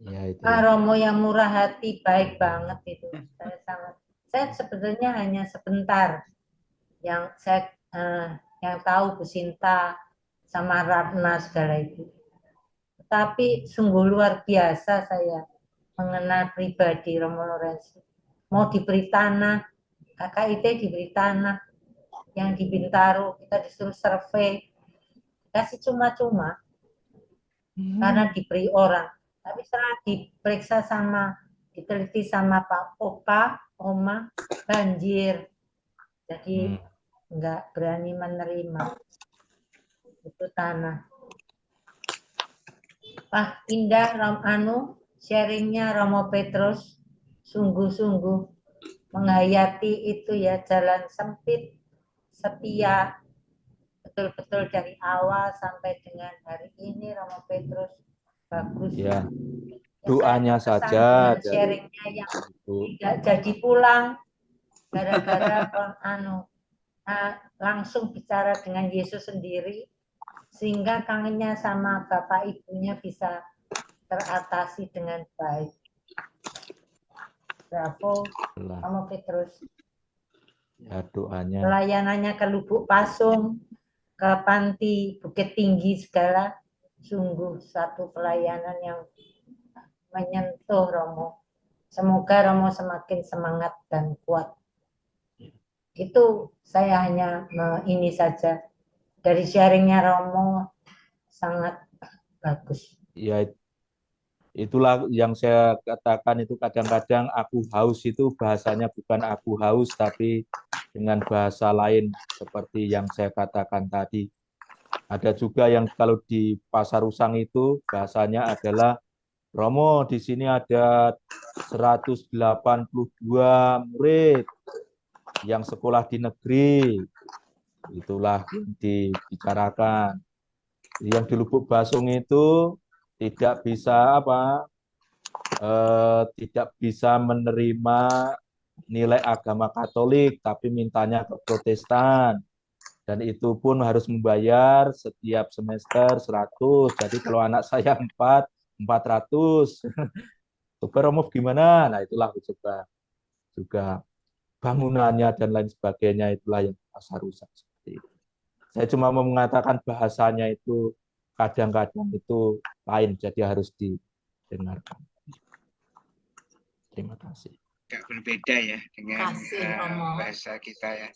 [SPEAKER 4] Ya, itu.
[SPEAKER 7] Romo yang murah hati, baik banget itu. Saya sebetulnya hanya sebentar yang saya yang tahu Bu Sinta sama Ratna segala itu. Tapi sungguh luar biasa saya mengenal pribadi Romo Lorenzi. Mau diberi tanah, KKIT diberi tanah, yang di Bintaro kita disuruh survei, kasih cuma-cuma karena diberi orang. Tapi setelah diperiksa diteliti sama Pak Opa, Oma, banjir. Jadi nggak berani menerima itu tanah. Indah sharingnya Romo Petrus, sungguh-sungguh menghayati itu ya, jalan sempit, setia, betul-betul dari awal sampai dengan hari ini Romo Petrus bagus.
[SPEAKER 4] Ya, doanya saja
[SPEAKER 7] sharingnya yang tidak jadi pulang gara-gara langsung bicara dengan Yesus sendiri, sehingga kangennya sama bapak ibunya bisa teratasi dengan baik. Bravo, Romo Petrus.
[SPEAKER 4] Ya, doanya.
[SPEAKER 7] Pelayanannya ke Lubuk Pasung, ke Panti Bukit Tinggi segala, sungguh satu pelayanan yang menyentuh Romo. Semoga Romo semakin semangat dan kuat. Itu saya hanya ini saja. Dari sharingnya Romo sangat bagus.
[SPEAKER 4] Ya, itulah yang saya katakan itu kadang-kadang aku haus itu bahasanya bukan aku haus tapi dengan bahasa lain seperti yang saya katakan tadi. Ada juga yang kalau di Pasar Usang itu bahasanya adalah Romo di sini ada 182 murid yang sekolah di negeri. Itulah yang dibicarakan. Yang di Lubuk Basung itu tidak bisa tidak bisa menerima nilai agama Katolik, tapi mintanya ke Protestan. Dan itu pun harus membayar setiap semester 100. Jadi kalau anak saya 400. Coba Romo gimana? Nah, itulah juga bangunannya dan lain sebagainya, itulah yang pasar rusak seperti itu. Saya cuma mau mengatakan bahasanya itu kadang-kadang itu lain, jadi harus didengarkan. Terima kasih.
[SPEAKER 3] Agak berbeda ya dengan bahasa kita ya.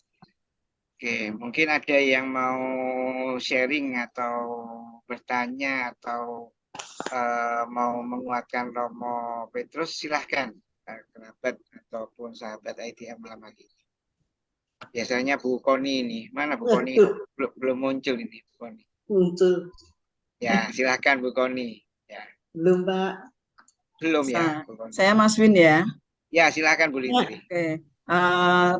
[SPEAKER 3] Oke, mungkin ada yang mau sharing atau bertanya atau mau menguatkan Romo Petrus, silahkan kerabat ataupun sahabat IDM malam hari ini. Biasanya Bu Koni ini, mana Bu Koni? Belum muncul ini Bu Koni.
[SPEAKER 9] Muncul.
[SPEAKER 3] Ya, silahkan Bu Koni. Ya.
[SPEAKER 9] Belum, Pak.
[SPEAKER 3] Belum ya, Bu Koni.
[SPEAKER 5] Saya Mas Win ya.
[SPEAKER 3] Ya, silahkan Bu Lindri.
[SPEAKER 5] Oke.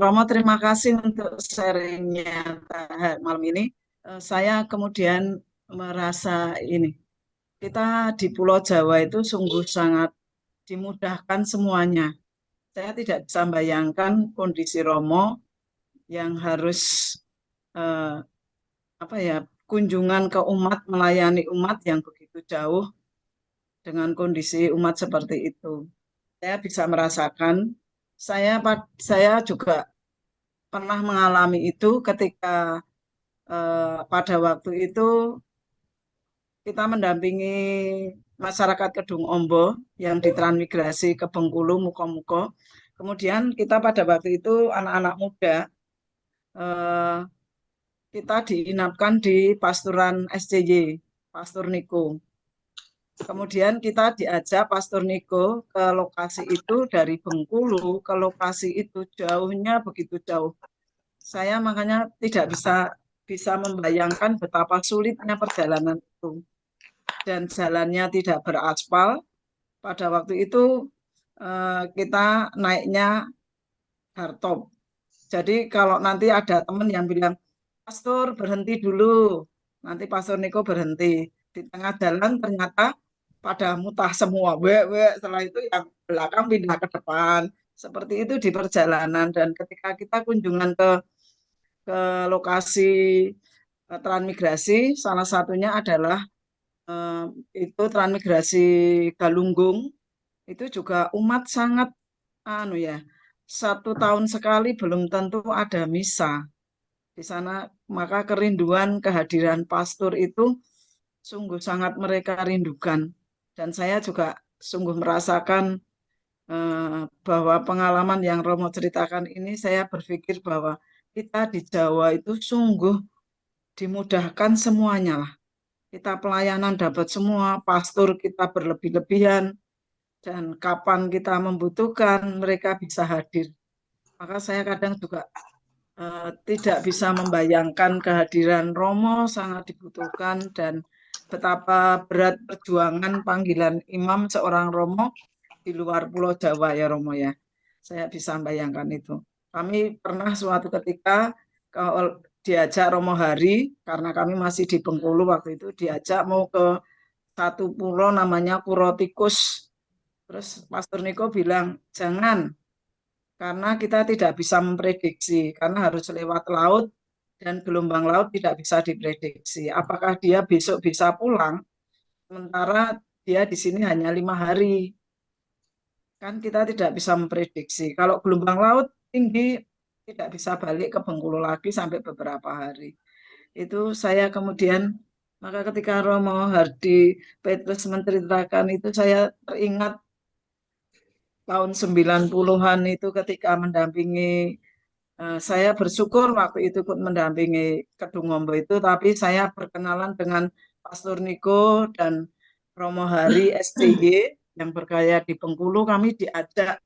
[SPEAKER 5] Romo, terima kasih untuk sharingnya malam ini. Saya kemudian merasa ini, kita di Pulau Jawa itu sungguh sangat dimudahkan semuanya. Saya tidak bisa bayangkan kondisi Romo yang harus kunjungan ke umat, melayani umat yang begitu jauh dengan kondisi umat seperti itu. Saya bisa merasakan, saya juga pernah mengalami itu ketika pada waktu itu kita mendampingi masyarakat Kedung Ombo yang ditransmigrasi ke Bengkulu, Muko-Muko. Kemudian kita pada waktu itu anak-anak muda, kita diinapkan di Pasturan SCY, Pastur Niko. Kemudian kita diajak Pastur Niko ke lokasi itu dari Bengkulu ke lokasi itu jauhnya begitu jauh. Saya makanya tidak bisa membayangkan betapa sulitnya perjalanan itu. Dan jalannya tidak beraspal. Pada waktu itu kita naiknya hardtop. Jadi kalau nanti ada teman yang bilang, Pastor berhenti dulu, nanti Pastor Niko berhenti. Di tengah jalan ternyata pada mutah semua. Setelah itu yang belakang pindah ke depan. Seperti itu di perjalanan. Dan ketika kita kunjungan ke lokasi transmigrasi, salah satunya adalah itu transmigrasi Galunggung, itu juga umat sangat 1 tahun sekali belum tentu ada misa di sana, maka kerinduan kehadiran pastor itu sungguh sangat mereka rindukan. Dan saya juga sungguh merasakan bahwa pengalaman yang Romo ceritakan ini, saya berpikir bahwa kita di Jawa itu sungguh dimudahkan semuanya lah. Kita pelayanan dapat semua, pastor kita berlebih-lebihan, dan kapan kita membutuhkan mereka bisa hadir. Maka saya kadang juga tidak bisa membayangkan kehadiran Romo sangat dibutuhkan dan betapa berat perjuangan panggilan imam seorang Romo di luar Pulau Jawa ya Romo ya. Saya bisa membayangkan itu. Kami pernah suatu ketika diajak Romo Hari, karena kami masih di Bengkulu waktu itu, diajak mau ke satu pulau namanya Puro Tikus. Terus Pastor Niko bilang, jangan, karena kita tidak bisa memprediksi, karena harus lewat laut dan gelombang laut tidak bisa diprediksi. Apakah dia besok bisa pulang, sementara dia di sini hanya 5 hari. Kan kita tidak bisa memprediksi. Kalau gelombang laut tinggi, tidak bisa balik ke Bengkulu lagi sampai beberapa hari. Itu saya kemudian, maka ketika Romo Hardi Petrus menceritakan itu, saya teringat tahun 90-an itu ketika mendampingi, saya bersyukur waktu itu ikut mendampingi Kedung Ombo itu, tapi saya berkenalan dengan Pastor Niko dan Romo Hari STY yang bergaya di Bengkulu. Kami diajak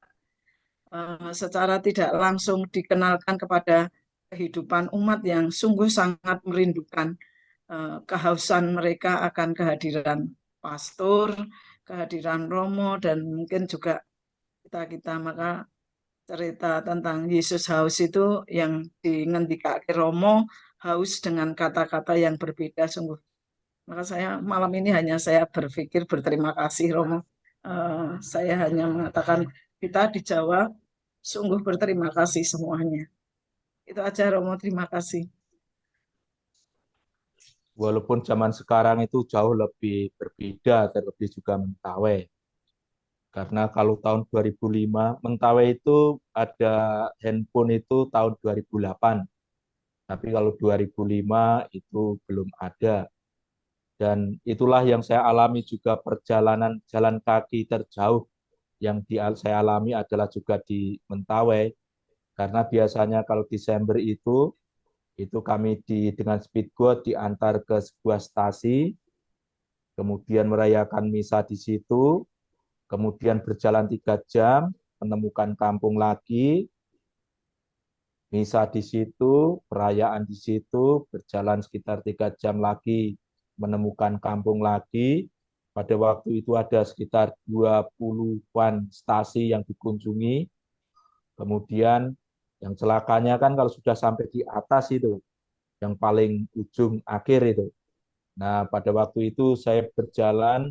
[SPEAKER 5] secara tidak langsung dikenalkan kepada kehidupan umat yang sungguh sangat merindukan kehausan mereka akan kehadiran pastor, kehadiran Romo, dan mungkin juga kita. Maka cerita tentang Yesus haus itu yang dingendikake Romo, haus dengan kata-kata yang berbeda sungguh. Maka saya malam ini hanya saya berpikir berterima kasih Romo. Saya hanya mengatakan kita di Jawa sungguh berterima kasih semuanya. Itu aja Romo, terima kasih.
[SPEAKER 4] Walaupun zaman sekarang itu jauh lebih berbeda, terlebih juga Mentawai. Karena kalau tahun 2005, Mentawai itu ada handphone itu tahun 2008. Tapi kalau 2005 itu belum ada. Dan itulah yang saya alami juga, perjalanan jalan kaki terjauh yang saya alami adalah juga di Mentawai. Karena biasanya kalau Desember itu kami dengan speedboat diantar ke sebuah stasi, kemudian merayakan misa di situ, kemudian berjalan 3 jam, menemukan kampung lagi, misa di situ, perayaan di situ, berjalan sekitar 3 jam lagi, menemukan kampung lagi. Pada waktu itu ada sekitar 20-an stasi yang dikunjungi. Kemudian yang celakanya kan kalau sudah sampai di atas itu, yang paling ujung akhir itu. Nah, pada waktu itu saya berjalan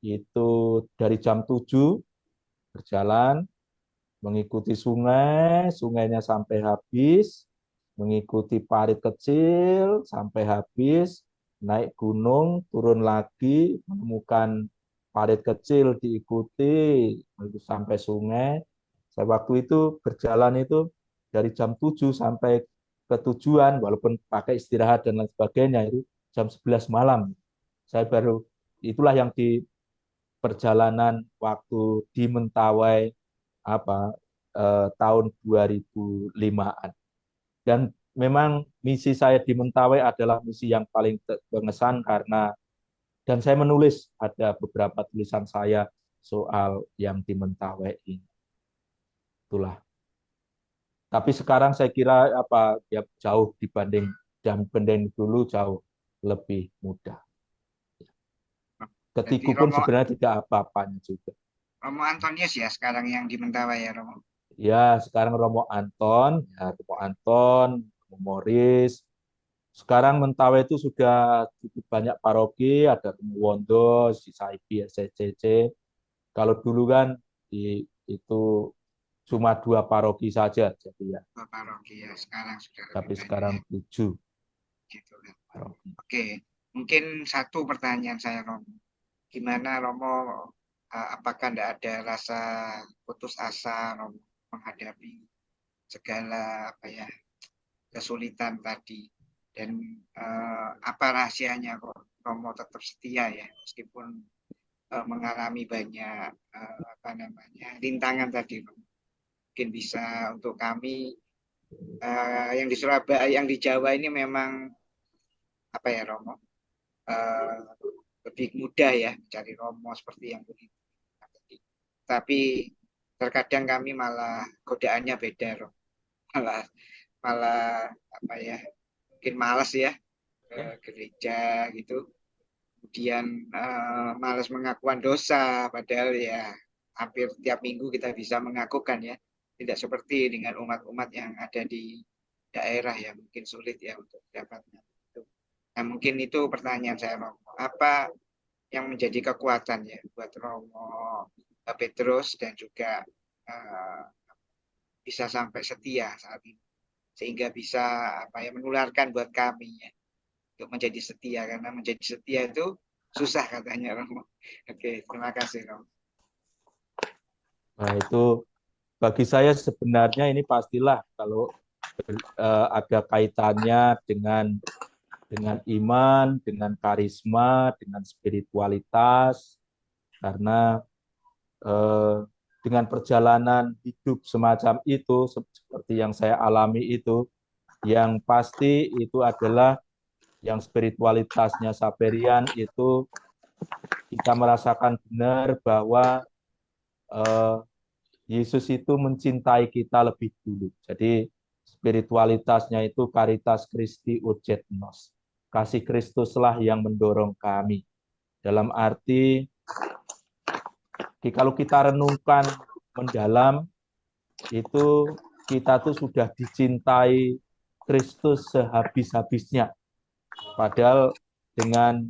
[SPEAKER 4] itu dari jam 7 berjalan, mengikuti sungai, sungainya sampai habis, mengikuti parit kecil sampai habis, naik gunung, turun lagi, menemukan parit kecil diikuti sampai sungai. Saya waktu itu berjalan itu dari jam 7 sampai ke tujuan, walaupun pakai istirahat dan lain sebagainya, itu jam 11 malam. Saya baru, itulah yang di perjalanan waktu di Mentawai tahun 2005-an. Dan memang misi saya di Mentawai adalah misi yang paling berkesan karena, dan saya menulis, ada beberapa tulisan saya soal yang di Mentawai ini. Itulah. Tapi sekarang saya kira ya jauh dibanding dulu jauh lebih mudah.
[SPEAKER 3] Jadi
[SPEAKER 4] Ketiku pun sebenarnya tidak apa-apanya juga.
[SPEAKER 3] Romo Antonius ya sekarang yang di Mentawai ya Romo.
[SPEAKER 4] Ya, sekarang Romo Anton, Romo Morris. Sekarang Mentawai itu sudah cukup banyak paroki, ada Romo Wondo, Saipi, SCCC. Kalau dulu kan itu cuma 2 paroki saja, jadi ya.
[SPEAKER 3] 2 paroki ya, sekarang sudah
[SPEAKER 4] Tapi
[SPEAKER 3] lebih
[SPEAKER 4] sekarang
[SPEAKER 3] banyak.
[SPEAKER 4] 7.
[SPEAKER 3] Gitu kan. Oke, mungkin satu pertanyaan saya Romo. Gimana Romo, apakah tidak ada rasa putus asa Romo menghadapi segala kesulitan tadi, dan apa rahasianya kok Romo tetap setia ya meskipun mengalami banyak rintangan tadi Romo. Mungkin bisa untuk kami yang di Surabaya, yang di Jawa ini memang Romo lebih mudah ya cari Romo seperti yang begitu. Tapi terkadang kami malah godaannya beda Romo. Malah mungkin malas ya ke gereja gitu. Kemudian malas mengakuan dosa, padahal ya hampir tiap minggu kita bisa mengakukan ya. Tidak seperti dengan umat-umat yang ada di daerah yang mungkin sulit ya untuk dapatnya. Nah, mungkin itu pertanyaan saya Romo. Apa yang menjadi kekuatan ya buat Romo Petrus dan juga bisa sampai setia saat ini, sehingga bisa menularkan buat kami ya untuk menjadi setia, karena menjadi setia itu susah katanya Romo. Oke, terima kasih Romo.
[SPEAKER 4] Nah, itu bagi saya sebenarnya ini pastilah kalau ada kaitannya dengan iman, dengan karisma, dengan spiritualitas, karena dengan perjalanan hidup semacam itu, seperti yang saya alami itu, yang pasti itu adalah yang spiritualitasnya Xaverian itu kita merasakan benar bahwa Yesus itu mencintai kita lebih dulu. Jadi spiritualitasnya itu caritas Christi urget nos. Kasih Kristuslah yang mendorong kami. Dalam arti kalau kita renungkan mendalam, itu kita tuh sudah dicintai Kristus sehabis-habisnya. Padahal dengan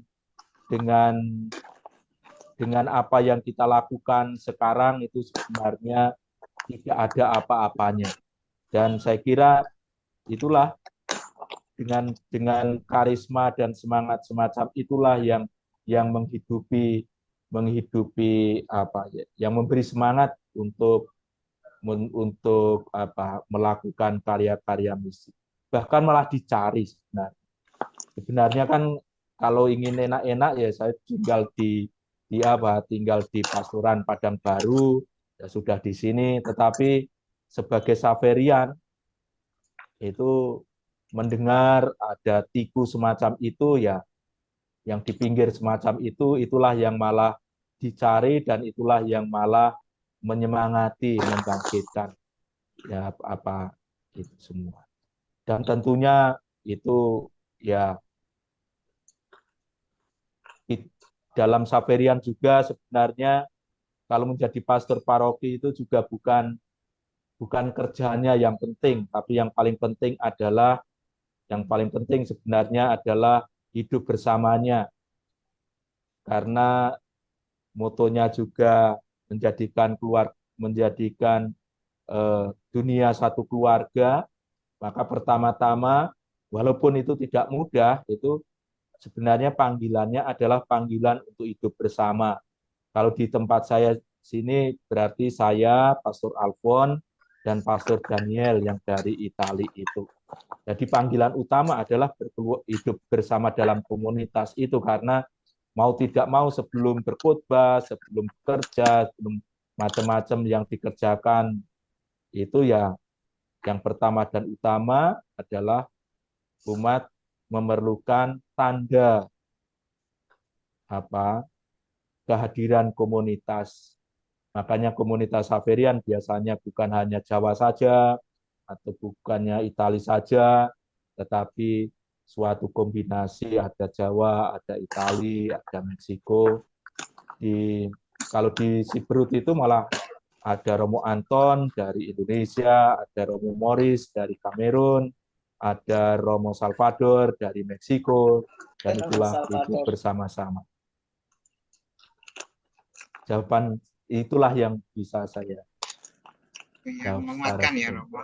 [SPEAKER 4] apa yang kita lakukan sekarang itu sebenarnya tidak ada apa-apanya. Dan saya kira itulah dengan karisma dan semangat semacam itulah yang menghidupi yang memberi semangat untuk melakukan karya-karya misi. Bahkan malah dicari sebenarnya. Sebenarnya kan kalau ingin enak-enak ya saya tinggal di Pasuruan Padang Baru, ya sudah di sini, tetapi sebagai Xaverian itu mendengar ada tiku semacam itu ya yang di pinggir semacam itu, itulah yang malah dicari dan itulah yang malah menyemangati, membangkitkan ya apa itu semua. Dan tentunya itu ya dalam Xaverian juga sebenarnya kalau menjadi pastor paroki itu juga bukan kerjanya yang penting, tapi yang paling penting sebenarnya adalah hidup bersamanya. Karena motonya juga menjadikan dunia satu keluarga, maka pertama-tama walaupun itu tidak mudah, itu sebenarnya panggilannya adalah panggilan untuk hidup bersama. Kalau di tempat saya sini berarti saya, Pastor Alfon, dan Pastor Daniel yang dari Itali itu. Jadi panggilan utama adalah hidup bersama dalam komunitas itu, karena mau tidak mau sebelum berkhotbah, sebelum bekerja, sebelum macam-macam yang dikerjakan itu ya yang pertama dan utama adalah umat memerlukan tanda kehadiran komunitas. Makanya komunitas Xaverian biasanya bukan hanya Jawa saja atau bukannya Itali saja, tetapi suatu kombinasi, ada Jawa, ada Itali, ada Meksiko. Kalau di Siberut itu malah ada Romo Anton dari Indonesia, ada Romo Morris dari Kamerun, ada Romo Salvador dari Meksiko, dan itulah hidup bersama-sama. Jawaban itulah yang bisa saya
[SPEAKER 3] yang menguatkan ya Romo,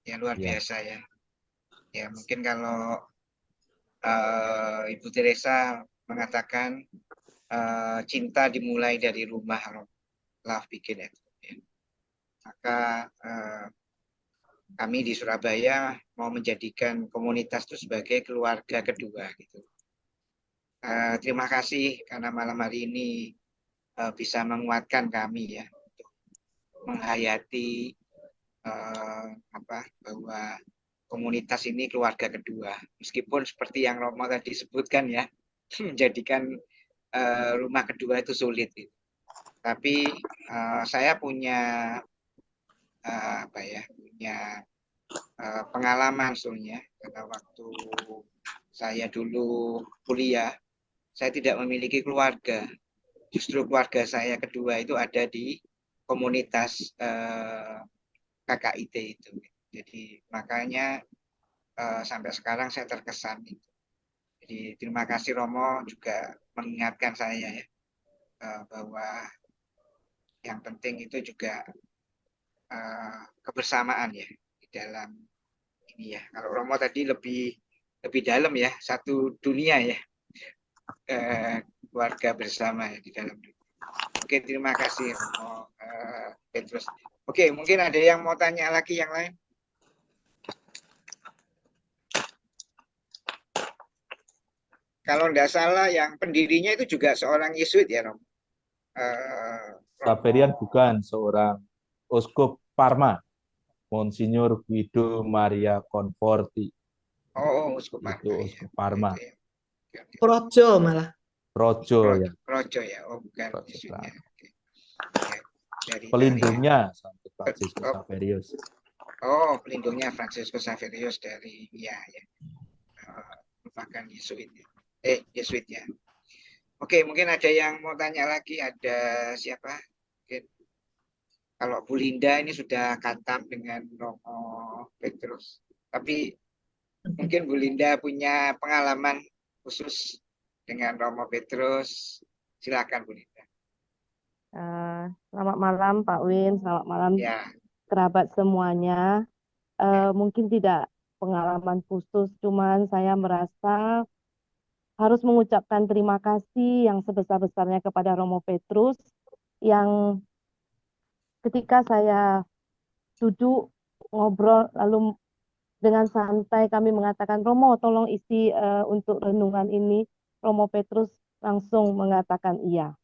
[SPEAKER 3] ya luar biasa ya. Ya mungkin kalau Ibu Teresa mengatakan cinta dimulai dari rumah, love begin at home. Maka kami di Surabaya mau menjadikan komunitas itu sebagai keluarga kedua gitu. Terima kasih karena malam hari ini bisa menguatkan kami ya untuk menghayati bahwa komunitas ini keluarga kedua. Meskipun seperti yang Romo tadi sebutkan ya, menjadikan rumah kedua itu sulit. Gitu. Tapi saya punya pengalaman soalnya karena waktu saya dulu kuliah, saya tidak memiliki keluarga. Justru keluarga saya kedua itu ada di komunitas KKIT itu. Jadi makanya sampai sekarang saya terkesan itu. Jadi terima kasih Romo juga mengingatkan saya ya bahwa yang penting itu juga kebersamaan ya di dalam ini ya. Kalau Romo tadi lebih dalam ya, satu dunia ya, keluarga bersama ya di dalam dunia. Oke, terima kasih Romo Petrus. Oke, mungkin ada yang mau tanya lagi yang lain? Kalau tidak salah yang pendirinya itu juga seorang Yesuit ya Romo.
[SPEAKER 4] Xaverian bukan, seorang Uskup Parma, Monsignor Guido Maria Conforti.
[SPEAKER 3] Oh, Uskup Parma.
[SPEAKER 4] Itu Uskup Parma.
[SPEAKER 6] Projo malah.
[SPEAKER 4] Projo ya.
[SPEAKER 3] Projo ya, oh bukan Yesuitnya.
[SPEAKER 4] Pelindungnya Santo Franciscus Xaverius.
[SPEAKER 3] Oh, pelindungnya Franciscus Xaverius dari ya. Merupakan Yesuit. Yesuit ya. Oke, mungkin ada yang mau tanya lagi. Ada siapa? Mungkin. Kalau Bu Linda ini sudah katam dengan Romo Petrus. Tapi mungkin Bu Linda punya pengalaman khusus dengan Romo Petrus. Silakan Bu Linda.
[SPEAKER 2] Selamat malam Pak Win, selamat malam
[SPEAKER 3] Ya.
[SPEAKER 2] kerabat semuanya. Mungkin tidak pengalaman khusus, cuman saya merasa harus mengucapkan terima kasih yang sebesar-besarnya kepada Romo Petrus yang ketika saya duduk ngobrol lalu dengan santai kami mengatakan, Romo tolong isi untuk renungan ini, Romo Petrus langsung mengatakan iya.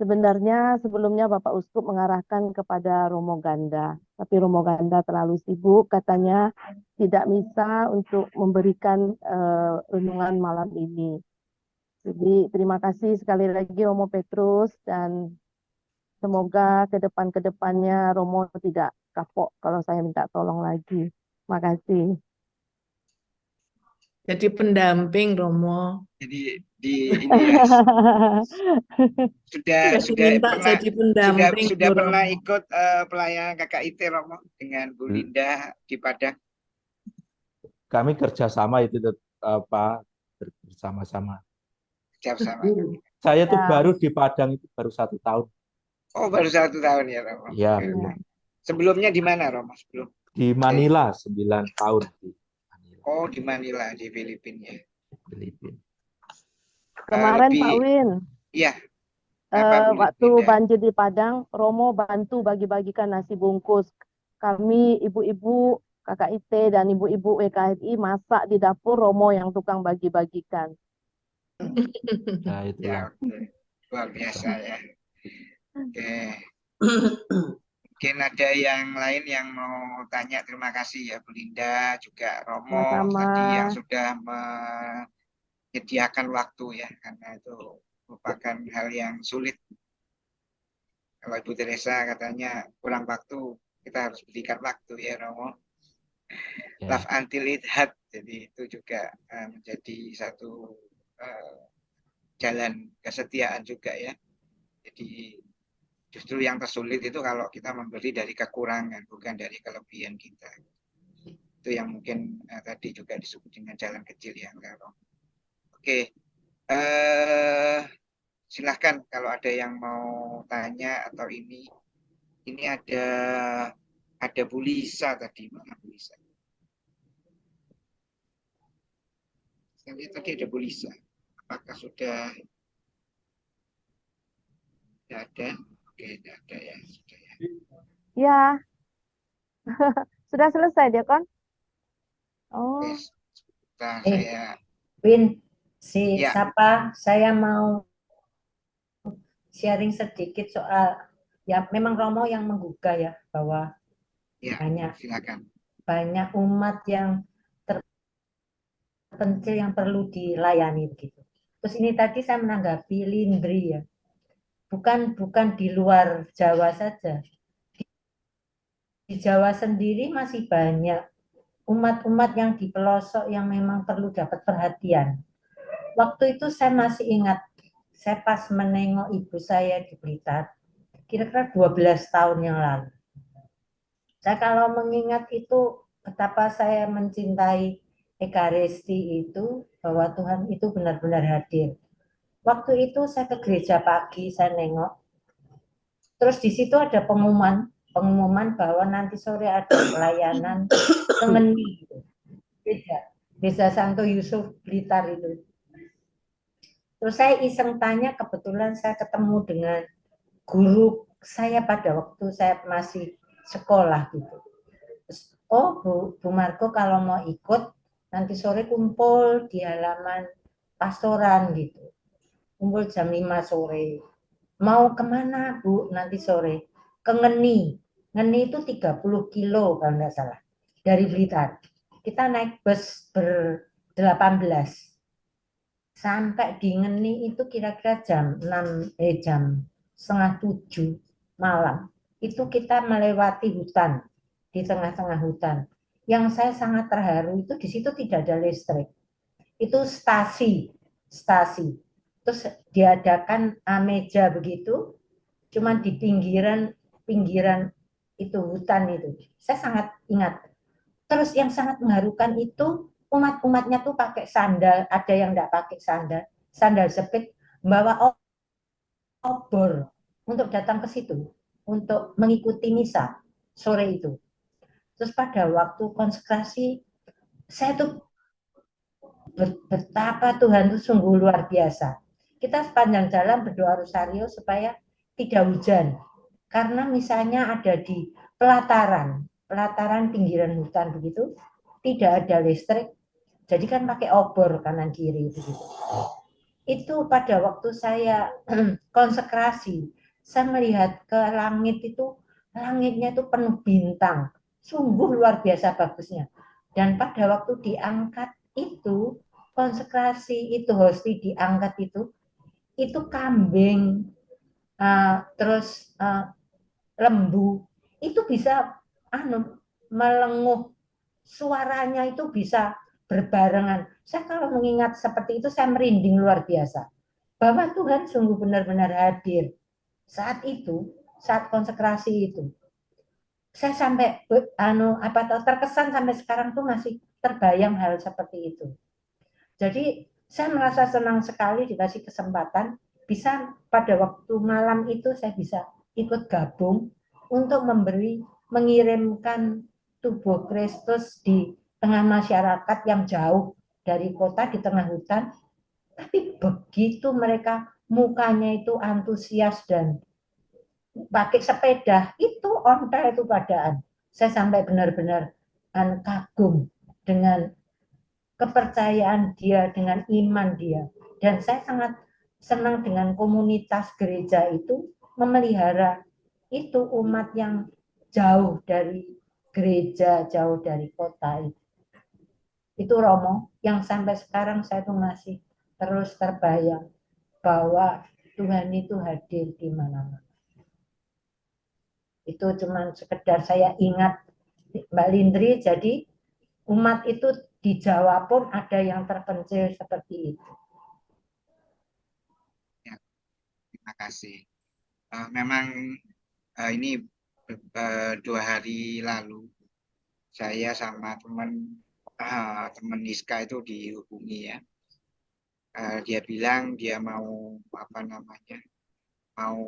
[SPEAKER 2] Sebenarnya sebelumnya Bapak Uskup mengarahkan kepada Romo Ganda, tapi Romo Ganda terlalu sibuk, katanya tidak bisa untuk memberikan renungan malam ini. Jadi terima kasih sekali lagi Romo Petrus, dan semoga ke depannya Romo tidak kapok kalau saya minta tolong lagi. Makasih.
[SPEAKER 6] Jadi pendamping Romo.
[SPEAKER 3] Jadi ini ya sudah
[SPEAKER 6] Sudah diminta
[SPEAKER 3] pernah
[SPEAKER 6] jadi pendamping
[SPEAKER 3] sudah
[SPEAKER 6] Bu
[SPEAKER 3] pernah
[SPEAKER 6] Romo.
[SPEAKER 3] ikut pelayanan KKIT Romo dengan Bu Linda di Padang.
[SPEAKER 4] Kami kerjasama itu bersama-sama.
[SPEAKER 3] Bersama.
[SPEAKER 4] Saya tuh
[SPEAKER 2] Ya.
[SPEAKER 4] baru di Padang itu baru 1 tahun.
[SPEAKER 3] Oh, baru 1 tahun ya Romo.
[SPEAKER 4] Iya,
[SPEAKER 3] Oke.
[SPEAKER 4] belum.
[SPEAKER 3] Sebelumnya di mana Romo? Sebelum
[SPEAKER 4] Di Manila 9 tahun di Manila,
[SPEAKER 3] Oh, di Manila di Filipina ya.
[SPEAKER 4] Filipina.
[SPEAKER 2] Kemarin Pak
[SPEAKER 3] Lebih
[SPEAKER 2] Win,
[SPEAKER 3] ya apa Bu
[SPEAKER 2] waktu
[SPEAKER 3] Linda?
[SPEAKER 2] banjir di Padang, Romo bantu bagi-bagikan nasi bungkus. Kami ibu-ibu KKIT dan ibu-ibu WKRI masak di dapur, Romo yang tukang bagi-bagikan.
[SPEAKER 4] Nah, itulah.
[SPEAKER 3] Ya, oke. Luar biasa ya. Oke. Mungkin ada yang lain yang mau tanya. Terima kasih ya Bu Linda, juga Romo
[SPEAKER 2] Sama-sama.
[SPEAKER 3] tadi yang sudah menyediakan waktu ya, karena itu merupakan hal yang sulit. Kalau Ibu Teresa katanya kurang waktu, kita harus berikan waktu ya Romo.
[SPEAKER 4] Ya.
[SPEAKER 3] Love until it hurt. Jadi itu juga menjadi satu jalan kesetiaan juga ya. Jadi justru yang tersulit itu kalau kita memberi dari kekurangan, bukan dari kelebihan kita. Itu yang mungkin tadi juga disebut dengan jalan kecil ya. Oke, silahkan kalau ada yang mau tanya atau ini ada Bu Lisa tadi, mana Bu Lisa? Saya lihat tadi ada Bu Lisa. Apakah sudah ada? Oke, tidak ada ya. Sudah ya.
[SPEAKER 2] Ya, sudah selesai dia kan? Oh,
[SPEAKER 3] Oke, sebentar saya
[SPEAKER 7] Win, si
[SPEAKER 3] ya.
[SPEAKER 7] siapa? Saya mau sharing sedikit soal, ya memang Romo yang menggugah ya, bahwa
[SPEAKER 3] Ya, silakan.
[SPEAKER 7] banyak umat yang terpencil yang perlu dilayani begitu. Terus ini tadi saya menanggapi Lindri ya, bukan di luar Jawa saja, di Jawa sendiri masih banyak umat-umat yang di pelosok yang memang perlu dapat perhatian. Waktu itu saya masih ingat, saya pas menengok ibu saya di Blitar, kira-kira 12 tahun yang lalu. Saya kalau mengingat itu, betapa saya mencintai Ekaristi itu, bahwa Tuhan itu benar-benar hadir. Waktu itu saya ke gereja pagi, saya nengok, terus di situ ada pengumuman bahwa nanti sore ada pelayanan Kengeni, Desa Santo Yusuf Blitar itu. Terus saya iseng tanya, kebetulan saya ketemu dengan guru saya pada waktu saya masih sekolah gitu. Terus, oh Bu Margo kalau mau ikut nanti sore kumpul di halaman pastoran gitu. Kumpul jam 5 sore. Mau kemana Bu nanti sore? Ke Ngeni. Ngeni itu 30 kilo kalau nggak salah. Dari Blitar. Kita naik bus ber-18. Sampai di Ngeni itu kira-kira jam 6, jam 6:30 malam. Itu kita melewati hutan, di tengah-tengah hutan. Yang saya sangat terharu itu di situ tidak ada listrik. Itu stasi. Terus diadakan meja begitu, cuman di pinggiran itu hutan itu. Saya sangat ingat. Terus yang sangat mengharukan itu umat-umatnya tuh pakai sandal, ada yang enggak pakai sandal jepit, membawa obor untuk datang ke situ, untuk mengikuti misa sore itu. Terus pada waktu konsekrasi, saya tuh betapa Tuhan itu sungguh luar biasa. Kita sepanjang jalan berdoa rosario supaya tidak hujan. Karena misalnya ada di pelataran pinggiran hutan begitu, tidak ada listrik, jadi kan pakai obor kanan kiri begitu. Itu pada waktu saya konsekrasi, saya melihat ke langit itu, langitnya itu penuh bintang, sungguh luar biasa bagusnya. Dan pada waktu diangkat itu, konsekrasi itu hosti diangkat itu kambing, terus lembu itu bisa melenguh, suaranya itu bisa berbarengan. Saya kalau mengingat seperti itu saya merinding luar biasa bahwa Tuhan sungguh benar-benar hadir saat itu, saat konsekrasi itu. Saya sampai terkesan sampai sekarang tuh masih terbayang hal seperti itu. Jadi saya merasa senang sekali dikasih kesempatan bisa pada waktu malam itu saya bisa ikut gabung untuk mengirimkan tubuh Kristus di tengah masyarakat yang jauh dari kota di tengah hutan. Tapi begitu mereka mukanya itu antusias dan pakai sepeda itu ontel itu padaan. Saya sampai benar-benar kagum dengan kepercayaan dia, dengan iman dia. Dan saya sangat senang dengan komunitas gereja itu memelihara itu umat yang jauh dari gereja, jauh dari kota itu. Itu Romo, yang sampai sekarang saya tuh masih terus terbayang bahwa Tuhan itu hadir di mana-mana. Itu cuma sekedar saya ingat Mbak Lindri, jadi umat itu di Jawa pun ada yang terpencil seperti itu.
[SPEAKER 3] Ya, terima kasih. Memang ini 2 hari lalu saya sama teman Niska itu dihubungi ya. Dia bilang dia mau mau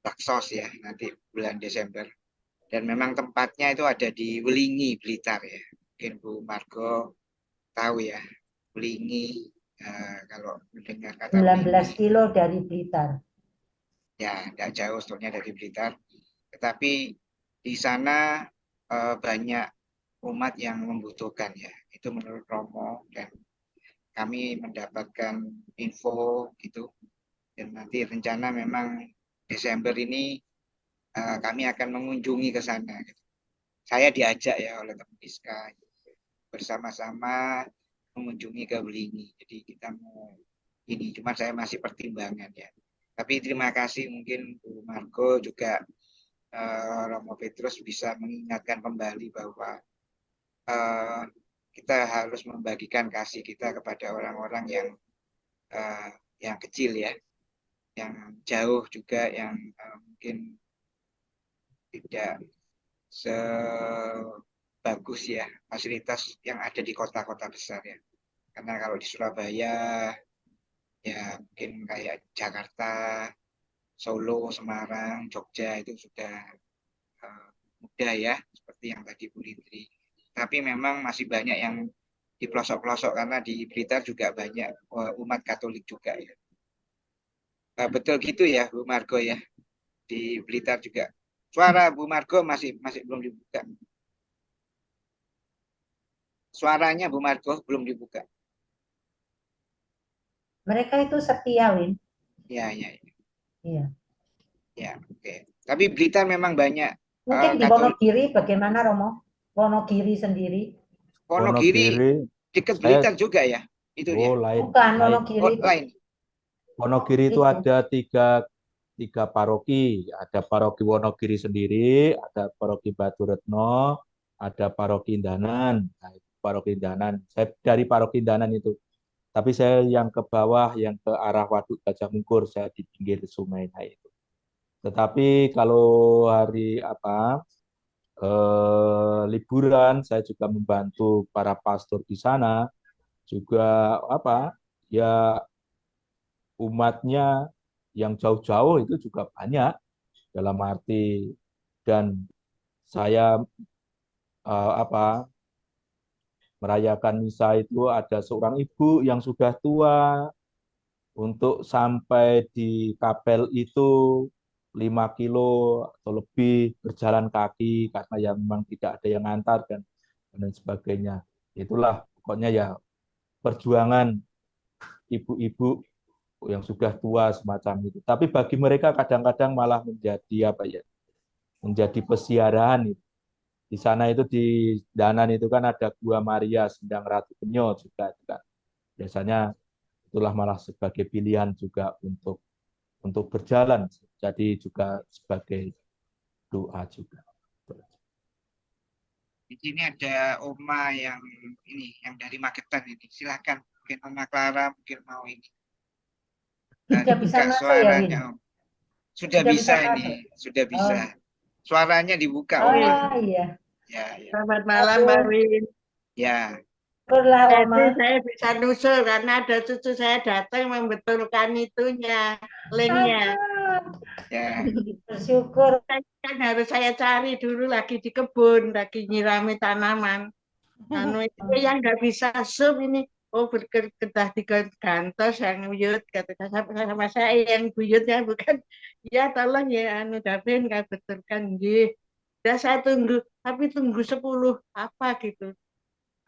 [SPEAKER 3] baksos ya nanti bulan Desember. Dan memang tempatnya itu ada di Welingi, Blitar ya. Mungkin Bu Margo tahu ya, Welingi. Kalau mendengar kata
[SPEAKER 7] 19
[SPEAKER 3] Welingi,
[SPEAKER 7] kilo dari Blitar.
[SPEAKER 3] ya, tidak jauh sebetulnya dari Blitar. Tetapi di sana banyak umat yang membutuhkan ya. Itu menurut Romo dan kami mendapatkan info gitu. Dan nanti rencana memang Desember ini kami akan mengunjungi ke sana. Saya diajak ya oleh teman Iska bersama-sama mengunjungi ke Welingi. Jadi kita mau ini, cuma saya masih pertimbangan ya. Tapi terima kasih mungkin Bu Margo juga Romo Petrus bisa mengingatkan kembali bahwa kita harus membagikan kasih kita kepada orang-orang yang kecil ya, yang jauh juga, yang mungkin tidak sebagus ya fasilitas yang ada di kota-kota besar ya. Karena kalau di Surabaya ya mungkin kayak Jakarta, Solo, Semarang, Jogja itu sudah mudah ya seperti yang tadi Bu Lindri. Tapi memang masih banyak yang di pelosok-pelosok karena di Blitar juga banyak umat Katolik juga ya. Betul gitu ya Bu Margo ya. Di Blitar juga. Suara Bu Margo masih belum dibuka. Suaranya Bu Margo belum dibuka.
[SPEAKER 7] Mereka itu setia, Win.
[SPEAKER 3] Ya.
[SPEAKER 7] Iya.
[SPEAKER 3] Ya, oke. Tapi Blitar memang banyak
[SPEAKER 7] Mungkin di
[SPEAKER 3] Katolik.
[SPEAKER 7] Wonogiri bagaimana, Romo? Wonogiri sendiri.
[SPEAKER 3] Wonogiri dekat Blitar juga ya? Itu ya?
[SPEAKER 4] lain.
[SPEAKER 7] Bukan, Wonogiri itu.
[SPEAKER 3] Lain.
[SPEAKER 4] Wonogiri itu ada tiga paroki, ada paroki Wonogiri sendiri, ada paroki Batu Retno, ada paroki Indanan. Nah, paroki Indanan. Saya dari paroki Indanan itu. Tapi saya yang ke bawah, yang ke arah Waduk Gajah Mungkur, saya di pinggir sungai nah itu. Tetapi kalau hari liburan, saya juga membantu para pastor di sana, juga ya umatnya yang jauh-jauh itu juga banyak dalam arti, dan saya merayakan misa itu ada seorang ibu yang sudah tua, untuk sampai di kapel itu 5 kilo atau lebih berjalan kaki karena ya memang tidak ada yang ngantar dan sebagainya. Itulah pokoknya ya perjuangan ibu-ibu yang sudah tua semacam itu. Tapi bagi mereka kadang-kadang malah menjadi menjadi pesiaraan itu. Di sana itu di Danan itu kan ada Gua Maria Sendang Ratu Benyo juga itu kan. Biasanya itulah malah sebagai pilihan juga untuk berjalan. Jadi juga sebagai doa juga.
[SPEAKER 3] Di sini ada Oma yang ini, yang dari Magetan ini. Silahkan, mungkin Oma Clara mungkin mau ini.
[SPEAKER 7] Sudah bisa
[SPEAKER 3] Buka
[SPEAKER 7] masuk ya, Win?
[SPEAKER 3] suaranya, Om. Sudah
[SPEAKER 7] Sudah bisa
[SPEAKER 3] bisa
[SPEAKER 7] masuk?
[SPEAKER 3] ini, sudah
[SPEAKER 7] Oh,
[SPEAKER 3] bisa. Suaranya dibuka, Om.
[SPEAKER 7] oh iya.
[SPEAKER 3] Ya, ya,
[SPEAKER 5] Selamat malam, Mbak
[SPEAKER 7] Aduh,
[SPEAKER 5] Win.
[SPEAKER 3] ya.
[SPEAKER 7] syukurlah
[SPEAKER 5] Jadi
[SPEAKER 7] Oma.
[SPEAKER 5] saya bisa nyusul karena ada cucu saya datang membetulkan itunya, linknya.
[SPEAKER 7] Aduh,
[SPEAKER 3] Ya.
[SPEAKER 7] bersyukur.
[SPEAKER 5] Kan harus saya cari dulu lagi di kebun, lagi nyirami tanaman. Itu yang nggak bisa zoom ini. Oh, berkedah di kantor yang buyut kata sama saya yang buyutnya bukan. Ya tolong ya Davin nggak betulkan nggih. Udah saya tunggu, tapi tunggu 10 apa gitu.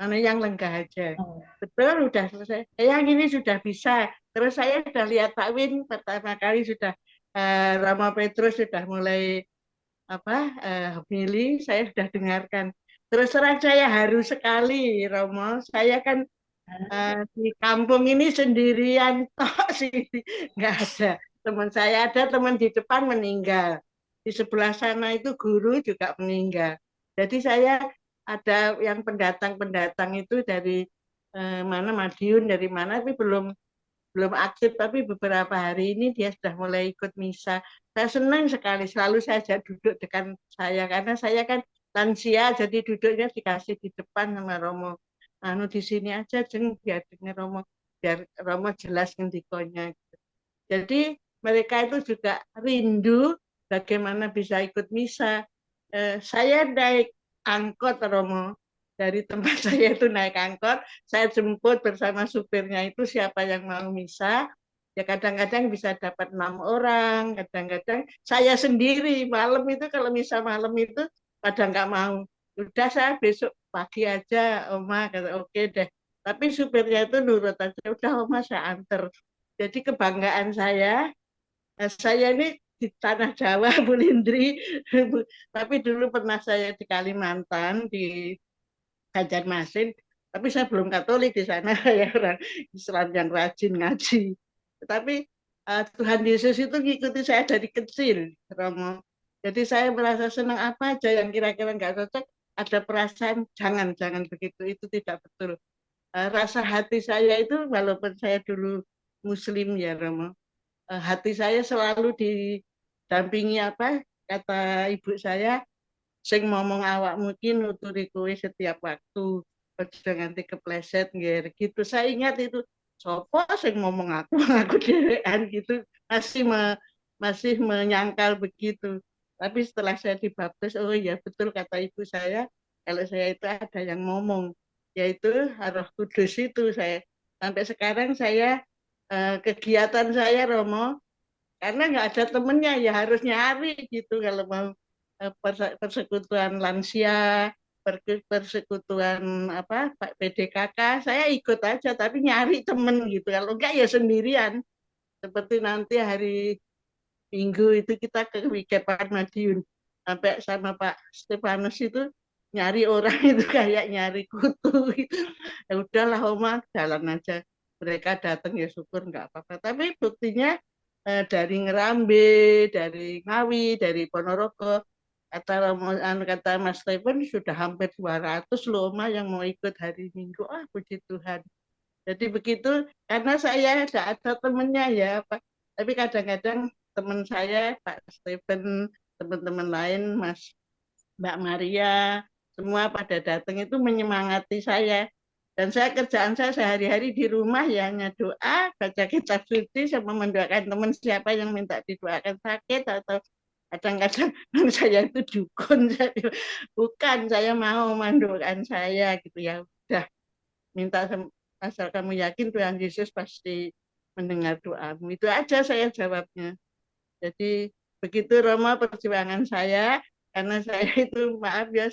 [SPEAKER 5] Yang lenggah aja. Betul, udah selesai. Yang ini sudah bisa. Terus saya sudah lihat Pak Win pertama kali sudah Rama Petrus sudah mulai milih, saya sudah dengarkan. Terus terang saya haru sekali, Romo. Saya kan di kampung ini sendirian tok sih, nggak ada. Teman saya ada, teman di depan meninggal. Di sebelah sana itu guru juga meninggal. Jadi saya ada yang pendatang-pendatang itu dari mana Madiun dari mana, tapi belum aktif, tapi beberapa hari ini dia sudah mulai ikut misa. Saya senang sekali, selalu saya ajak duduk dekat saya, karena saya kan lansia, jadi duduknya dikasih di depan sama Romo. Di sini aja, jeng, biar dengar Romo, biar Romo jelas ngendikonya. Jadi mereka itu juga rindu bagaimana bisa ikut misa. Saya naik angkot, Romo, dari tempat saya itu naik angkot, saya jemput bersama supirnya itu siapa yang mau misa, ya kadang-kadang bisa dapat 6 orang, kadang-kadang saya sendiri malam itu kalau misa malam itu pada nggak mau, udah saya besok pagi aja Oma, kata oke deh, tapi supirnya itu nurut aja, udah Oma saya anter. Jadi kebanggaan saya ini di tanah Jawa, Bu Lindri, tapi dulu pernah saya di Kalimantan, di Banjarmasin, tapi saya belum Katolik di sana, ya orang Islam yang rajin ngaji. Tetapi Tuhan Yesus itu ngikuti saya dari kecil, Romo. Jadi saya merasa senang apa aja yang kira-kira nggak cocok, ada perasaan jangan begitu, itu tidak betul. Rasa hati saya itu, walaupun saya dulu Muslim ya Romo, hati saya selalu didampingi kata ibu saya, sing ngomong awak mungkin nuturi kowe setiap waktu aja nganti kepleset gitu. Saya ingat itu sopo sing ngomong aku dhewean gitu, masih menyangkal begitu. Tapi setelah saya dibaptis, oh ya betul kata ibu saya, kalau saya itu ada yang ngomong, yaitu Roh Kudus itu. Saya sampai sekarang saya kegiatan saya Romo, karena nggak ada temennya ya harus nyari gitu kalau mau persekutuan lansia, persekutuan PDKK, saya ikut aja tapi nyari temen gitu, kalau enggak ya sendirian. Seperti nanti hari Minggu itu kita ke Wikepan Madiun, sampai sama Pak Stefanus itu nyari orang itu kayak nyari kutu gitu. Ya udahlah Oma, jalan aja, mereka datang ya syukur nggak apa-apa, tapi buktinya dari Ngerambe, dari Ngawi, dari Ponorogo, kata Mas Stephen sudah hampir 200 loh Oma yang mau ikut hari Minggu. Puji Tuhan. Jadi begitu, karena saya tidak ada temennya ya Pak. Tapi kadang-kadang teman saya, Pak Stephen, teman-teman lain, Mbak Maria, semua pada datang itu menyemangati saya. Dan kerjaan saya sehari-hari di rumah ya hanya doa, baca kitab suci, sama mendoakan teman siapa yang minta didoakan sakit, atau kadang-kadang saya itu dukun. Bukan, saya mau mendoakan saya gitu ya. Udah, minta asal kamu yakin Tuhan Yesus pasti mendengar doamu. Itu aja saya jawabnya. Jadi begitu Roma perjuangan saya, karena saya itu maaf ya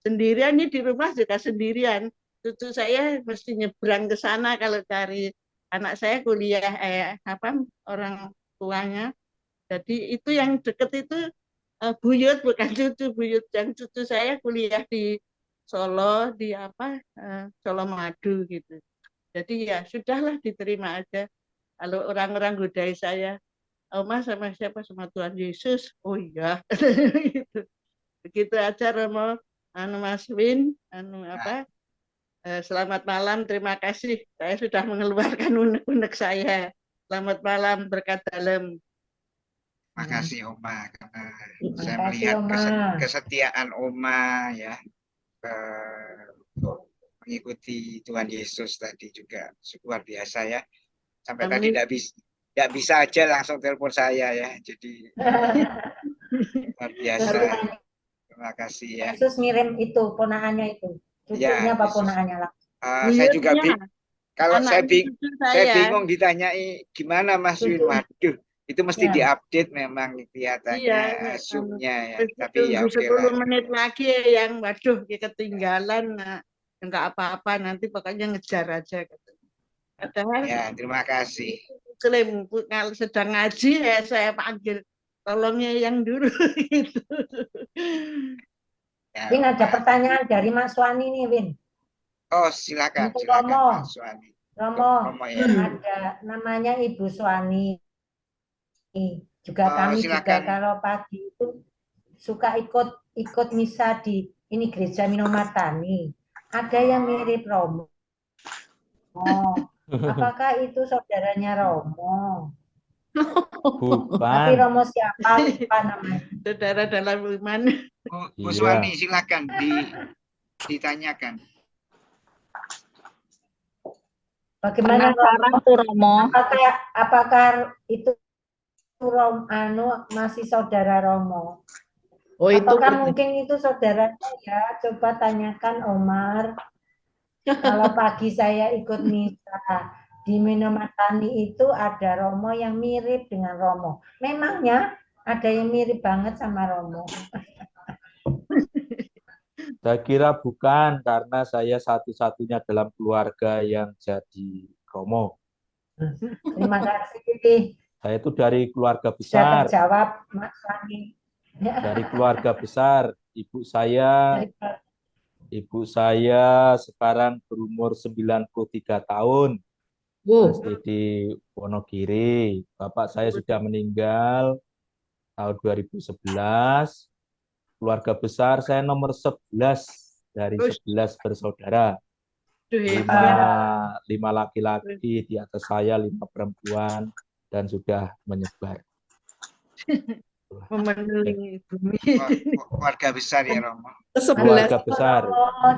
[SPEAKER 5] sendirian, ini di rumah juga sendirian. Cucu saya mesti nyebrang ke sana kalau cari anak saya kuliah orang tuanya. Jadi itu yang deket itu
[SPEAKER 9] buyut, bukan cucu, buyut. Yang cucu saya kuliah di Solo, di Solo Madu gitu. Jadi ya sudahlah, diterima aja. Kalau orang-orang godai saya, Oma sama siapa? Sama Tuhan Yesus. Oh iya. Gitu. Begitu aja Romo. Mas Win, selamat malam, terima kasih. Saya sudah mengeluarkan unek-unek saya. Selamat malam, berkat dalam.
[SPEAKER 3] Makasih Oma, karena
[SPEAKER 7] Terima
[SPEAKER 3] saya
[SPEAKER 7] kasih
[SPEAKER 3] melihat
[SPEAKER 7] Oma.
[SPEAKER 3] kesetiaan Oma ya untuk mengikuti Tuhan Yesus tadi juga luar biasa ya. Sampai tadi
[SPEAKER 9] Amin.
[SPEAKER 3] tidak bisa aja langsung telepon saya ya. Jadi luar biasa. Terima kasih ya.
[SPEAKER 7] Yesus ngirim itu ponakannya itu. Cucunya
[SPEAKER 3] Ya,
[SPEAKER 7] apa
[SPEAKER 3] Yesus.
[SPEAKER 7] ponakannya lah?
[SPEAKER 3] Saya juga
[SPEAKER 9] Buyutnya,
[SPEAKER 3] kalau saya
[SPEAKER 9] anaknya cucu saya.
[SPEAKER 3] bingung ditanyai gimana Mas Win.
[SPEAKER 7] Cucu.
[SPEAKER 3] Waduh, itu mesti
[SPEAKER 7] Ya.
[SPEAKER 3] diupdate memang kelihatannya
[SPEAKER 9] Iya,
[SPEAKER 3] Zoom-nya ya.
[SPEAKER 9] terus
[SPEAKER 3] Tapi ya
[SPEAKER 9] tunggu
[SPEAKER 3] oke lah.
[SPEAKER 9] 10 menit lagi yang waduh ketinggalan. Nah, enggak apa-apa, nanti pokoknya ngejar aja. Padahal
[SPEAKER 3] Ya, terima kasih.
[SPEAKER 9] Muslim kalau sedang ngaji ya saya panggil, tolongnya yang dulu gitu.
[SPEAKER 3] Ya,
[SPEAKER 7] Win, ada
[SPEAKER 3] Pak.
[SPEAKER 7] pertanyaan dari Mas Wani nih, Win.
[SPEAKER 3] Oh, silakan,
[SPEAKER 7] Untuk
[SPEAKER 3] silakan
[SPEAKER 7] Romo.
[SPEAKER 3] Mas Wani.
[SPEAKER 7] Romo,
[SPEAKER 3] Romo ya.
[SPEAKER 7] ada namanya Ibu Swani. Juga kami juga
[SPEAKER 3] silakan.
[SPEAKER 7] kalau pagi itu suka ikut misa di ini gereja Minomatani. Ada yang mirip Romo. Apakah itu saudaranya Romo? Tapi
[SPEAKER 4] Bukan.
[SPEAKER 7] Romo siapa? Lupa namanya.
[SPEAKER 9] Saudara dalam iman.
[SPEAKER 3] Bu
[SPEAKER 4] Iya.
[SPEAKER 3] Swani, silakan ditanyakan.
[SPEAKER 7] Bagaimana
[SPEAKER 10] Romo?
[SPEAKER 7] Apakah itu masih saudara Romo?
[SPEAKER 6] Oh, itu
[SPEAKER 7] Apakah
[SPEAKER 6] pertanyaan.
[SPEAKER 7] mungkin itu saudara saya? Coba tanyakan Omar. Kalau pagi saya ikut misa di Minomatani itu ada Romo yang mirip dengan Romo. Memangnya ada yang mirip banget sama Romo.
[SPEAKER 4] Saya kira bukan, karena saya satu-satunya dalam keluarga yang jadi Romo.
[SPEAKER 7] Terima kasih.
[SPEAKER 4] Saya itu dari keluarga
[SPEAKER 7] Sudah
[SPEAKER 4] besar.
[SPEAKER 7] terjawab, Mas Wani.
[SPEAKER 4] Dari keluarga besar. Ibu saya sekarang berumur 93 tahun. Masih di Wonogiri. Bapak saya sudah meninggal tahun 2011. Keluarga besar saya nomor 11 dari 11 bersaudara. 5 laki-laki, di atas saya 5 perempuan, dan sudah menyebar.
[SPEAKER 9] Memenuhi bumi.
[SPEAKER 3] Keluarga besar ya Romo.
[SPEAKER 4] Keluarga besar.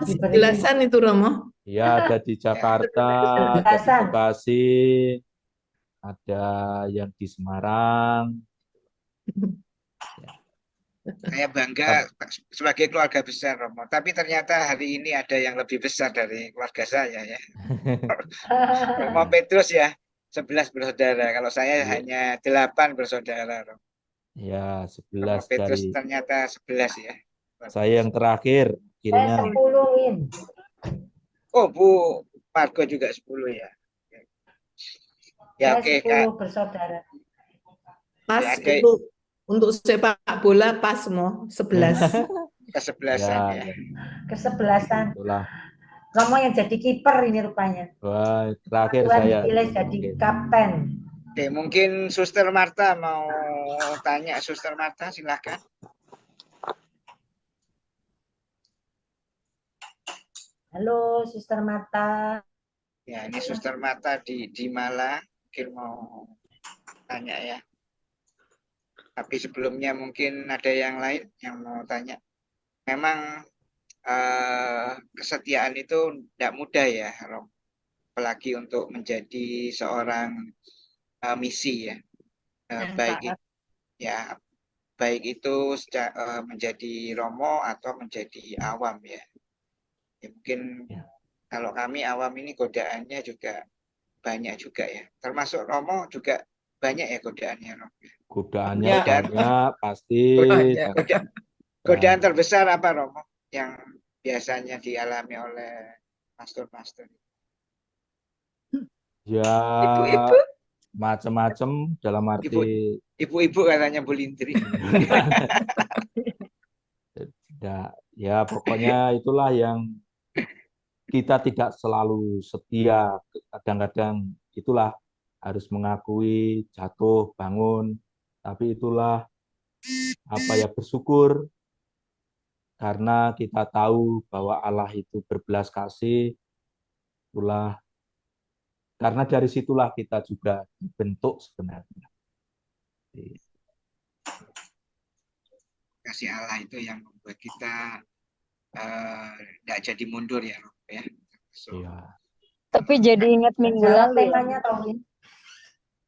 [SPEAKER 6] 11-an itu Romo.
[SPEAKER 4] Ya, ada di Jakarta, ada di Bekasi, ada yang di Semarang.
[SPEAKER 3] Saya bangga sebagai keluarga besar Romo. Tapi ternyata hari ini ada yang lebih besar dari keluarga saya ya. Romo Petrus ya 11 bersaudara. Kalau saya hanya 8 bersaudara Romo.
[SPEAKER 4] Ya, 11
[SPEAKER 3] Romo Petrus
[SPEAKER 4] dari.
[SPEAKER 3] ternyata 11 ya.
[SPEAKER 4] Saya yang terakhir.
[SPEAKER 7] Saya 10-in.
[SPEAKER 3] Oh, Bu Margo juga 10 ya. Ya, oke,
[SPEAKER 7] Saya 10
[SPEAKER 3] Kak.
[SPEAKER 7] bersaudara.
[SPEAKER 6] Pas
[SPEAKER 3] Ya,
[SPEAKER 6] untuk sepak bola pas mau 11.
[SPEAKER 3] Ke-11-an ya.
[SPEAKER 7] Ke-11-an.
[SPEAKER 4] Itulah.
[SPEAKER 7] Romo yang jadi kiper ini rupanya.
[SPEAKER 4] Wah, terakhir
[SPEAKER 7] Tuhan
[SPEAKER 4] saya.
[SPEAKER 7] dipilih jadi kapten.
[SPEAKER 3] Oke, mungkin Suster Marta mau tanya. Suster Marta, silakan.
[SPEAKER 7] Halo, Suster Marta.
[SPEAKER 3] Ya, ini Suster Marta di Malang. Mungkin mau tanya ya. Tapi sebelumnya mungkin ada yang lain yang mau tanya. Memang kesetiaan itu tidak mudah ya, Rom. Apalagi untuk menjadi seorang misi ya. Baik itu menjadi Romo atau menjadi awam ya. Mungkin kalau kami awam ini godaannya juga banyak juga ya. Termasuk Romo juga banyak ya godaannya, Romo.
[SPEAKER 4] Godaannya banyak pasti.
[SPEAKER 3] Godaan terbesar apa Romo yang biasanya dialami oleh pastor-pastor?
[SPEAKER 4] Ya, macam-macam dalam
[SPEAKER 3] Ibu,
[SPEAKER 4] arti
[SPEAKER 3] ibu-ibu katanya Bu Lintri.
[SPEAKER 4] tidak, ya pokoknya itulah yang kita tidak selalu setia, kadang-kadang itulah harus mengakui jatuh bangun, tapi itulah apa ya, bersyukur karena kita tahu bahwa Allah itu berbelas kasih, itulah karena dari situlah kita juga dibentuk sebenarnya.
[SPEAKER 3] Kasih Allah itu yang membuat kita tidak jadi mundur ya, Rob, ya. So,
[SPEAKER 4] Iya.
[SPEAKER 10] Tapi jadi ingat minggu
[SPEAKER 7] Jawab
[SPEAKER 10] lalu ya.
[SPEAKER 7] temanya Tommy.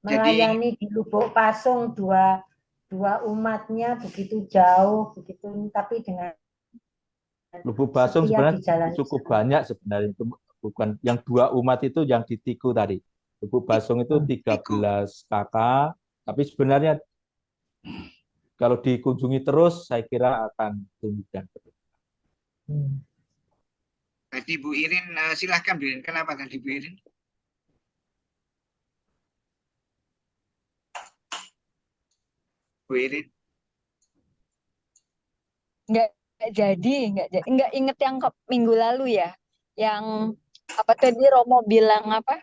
[SPEAKER 7] Melayani di Lubuk Pasung dua umatnya begitu jauh, begitu tapi dengan
[SPEAKER 4] Lubuk Basung
[SPEAKER 7] setia
[SPEAKER 4] sebenarnya
[SPEAKER 7] di jalan
[SPEAKER 4] cukup
[SPEAKER 7] sana.
[SPEAKER 4] banyak sebenarnya, itu bukan yang 2 umat itu yang di Tiku tadi. Lubuk Basung itu 13 kakak, tapi sebenarnya kalau dikunjungi terus saya kira akan tumbuh dan berkembang.
[SPEAKER 3] Tadi Bu Irin, silahkan Bu Irin. Kenapa tadi Bu Irin? Bu Irin.
[SPEAKER 10] Nggak inget yang minggu lalu ya, yang apa tadi Romo bilang apa,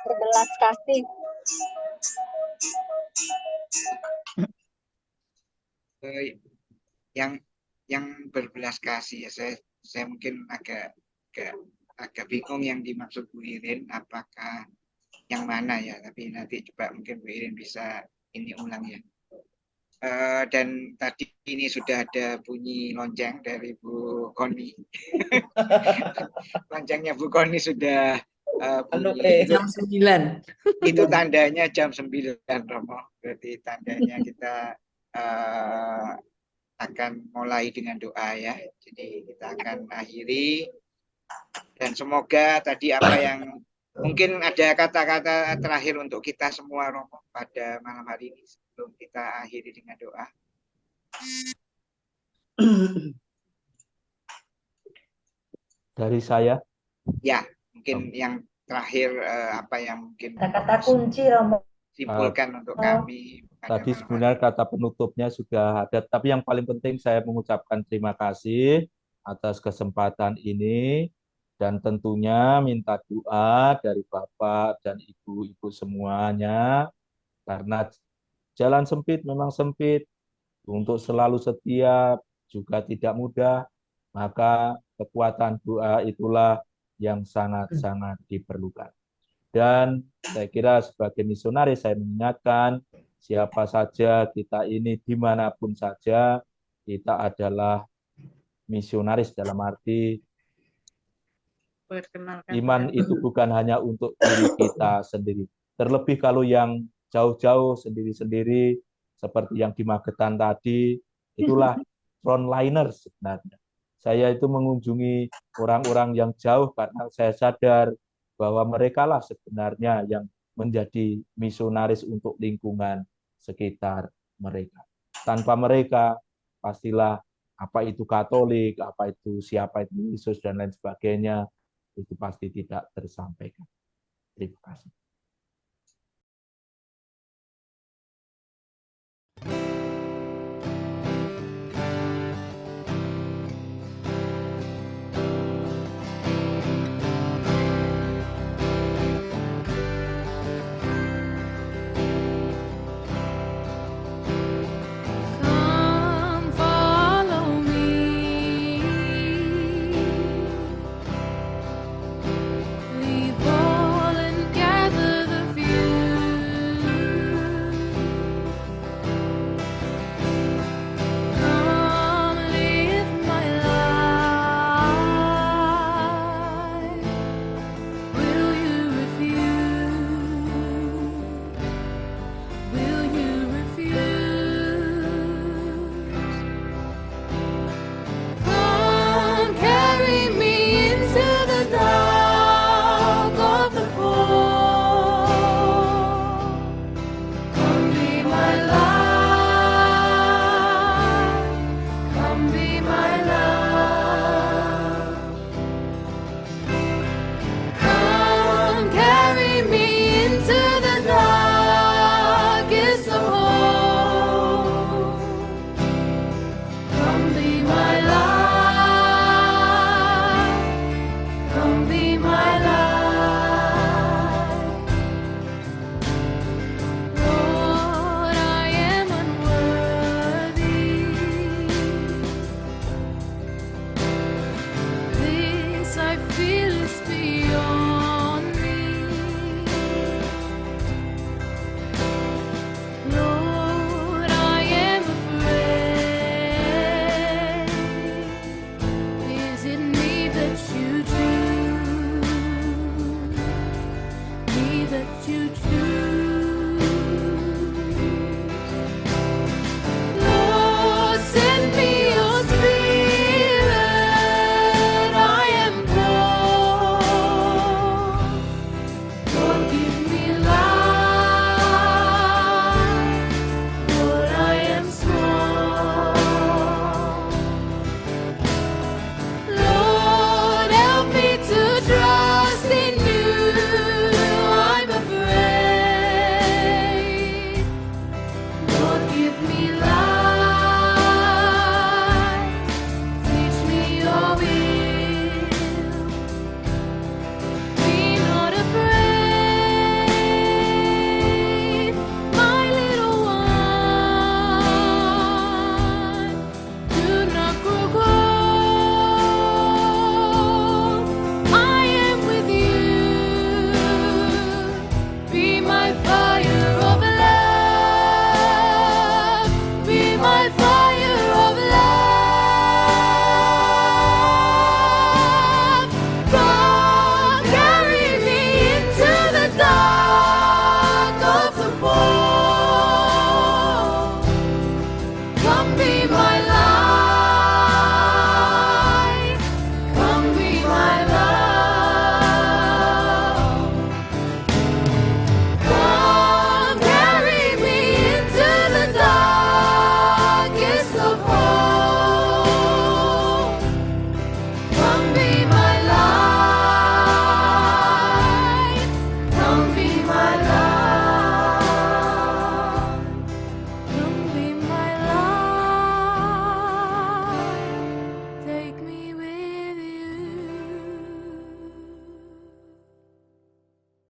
[SPEAKER 10] berbelas kasih.
[SPEAKER 3] Yang berbelas kasih ya, saya mungkin agak bingung yang dimaksud Bu Irin, apakah yang mana ya, tapi nanti coba mungkin Bu Irin bisa ini ulang ya. Dan tadi ini sudah ada bunyi lonceng dari Bu Koni. Loncengnya Bu Koni sudah bunyi.
[SPEAKER 6] Jam 9.
[SPEAKER 3] Itu tandanya jam 9, Romo. Berarti tandanya kita akan mulai dengan doa ya. Jadi kita akan akhiri. Dan semoga tadi apa yang mungkin ada kata-kata terakhir untuk kita semua, Romo, pada malam hari ini sebelum kita akhiri dengan doa.
[SPEAKER 4] Dari saya?
[SPEAKER 3] Ya, mungkin yang terakhir apa yang mungkin
[SPEAKER 7] Kata kunci Romo
[SPEAKER 3] simpulkan untuk kami.
[SPEAKER 4] Tadi sebenarnya kata penutupnya sudah ada, tapi yang paling penting saya mengucapkan terima kasih atas kesempatan ini dan tentunya minta doa dari Bapak dan Ibu-ibu semuanya karena jalan sempit memang sempit, untuk selalu setia juga tidak mudah, maka kekuatan doa itulah yang sangat-sangat diperlukan. Dan saya kira sebagai misionaris saya mengingatkan siapa saja kita ini dimanapun saja kita adalah misionaris dalam arti iman itu bukan hanya untuk diri kita sendiri. Terlebih kalau yang jauh-jauh sendiri-sendiri seperti yang di Magetan tadi, itulah frontliners sebenarnya. Saya itu mengunjungi orang-orang yang jauh karena saya sadar bahwa merekalah sebenarnya yang menjadi misionaris untuk lingkungan sekitar mereka. Tanpa mereka, pastilah apa itu Katolik, apa itu siapa itu Yesus dan lain sebagainya, itu pasti tidak tersampaikan. Terima kasih.